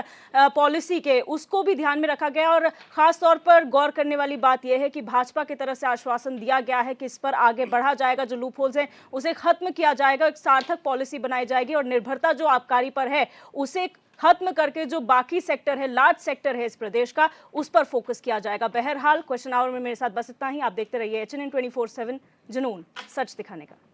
पॉलिसी के, उसको भी ध्यान में रखा गया और खास तौर पर गौर करने वाली बात यह है कि भाजपा की तरफ से आश्वासन दिया गया है कि इस पर आगे बढ़ा जाएगा, जो लूप होल्स हैं उसे खत्म किया जाएगा, एक सार्थक पॉलिसी बनाई जाएगी और निर्भरता जो आबकारी पर है उसे खत्म करके जो बाकी सेक्टर है, लार्ज सेक्टर है इस प्रदेश का, उस पर फोकस किया जाएगा। बहरहाल क्वेश्चन आवर में मेरे साथ बस इतना ही। आप देखते रहिए HNN 24/7, जुनून सच दिखाने का।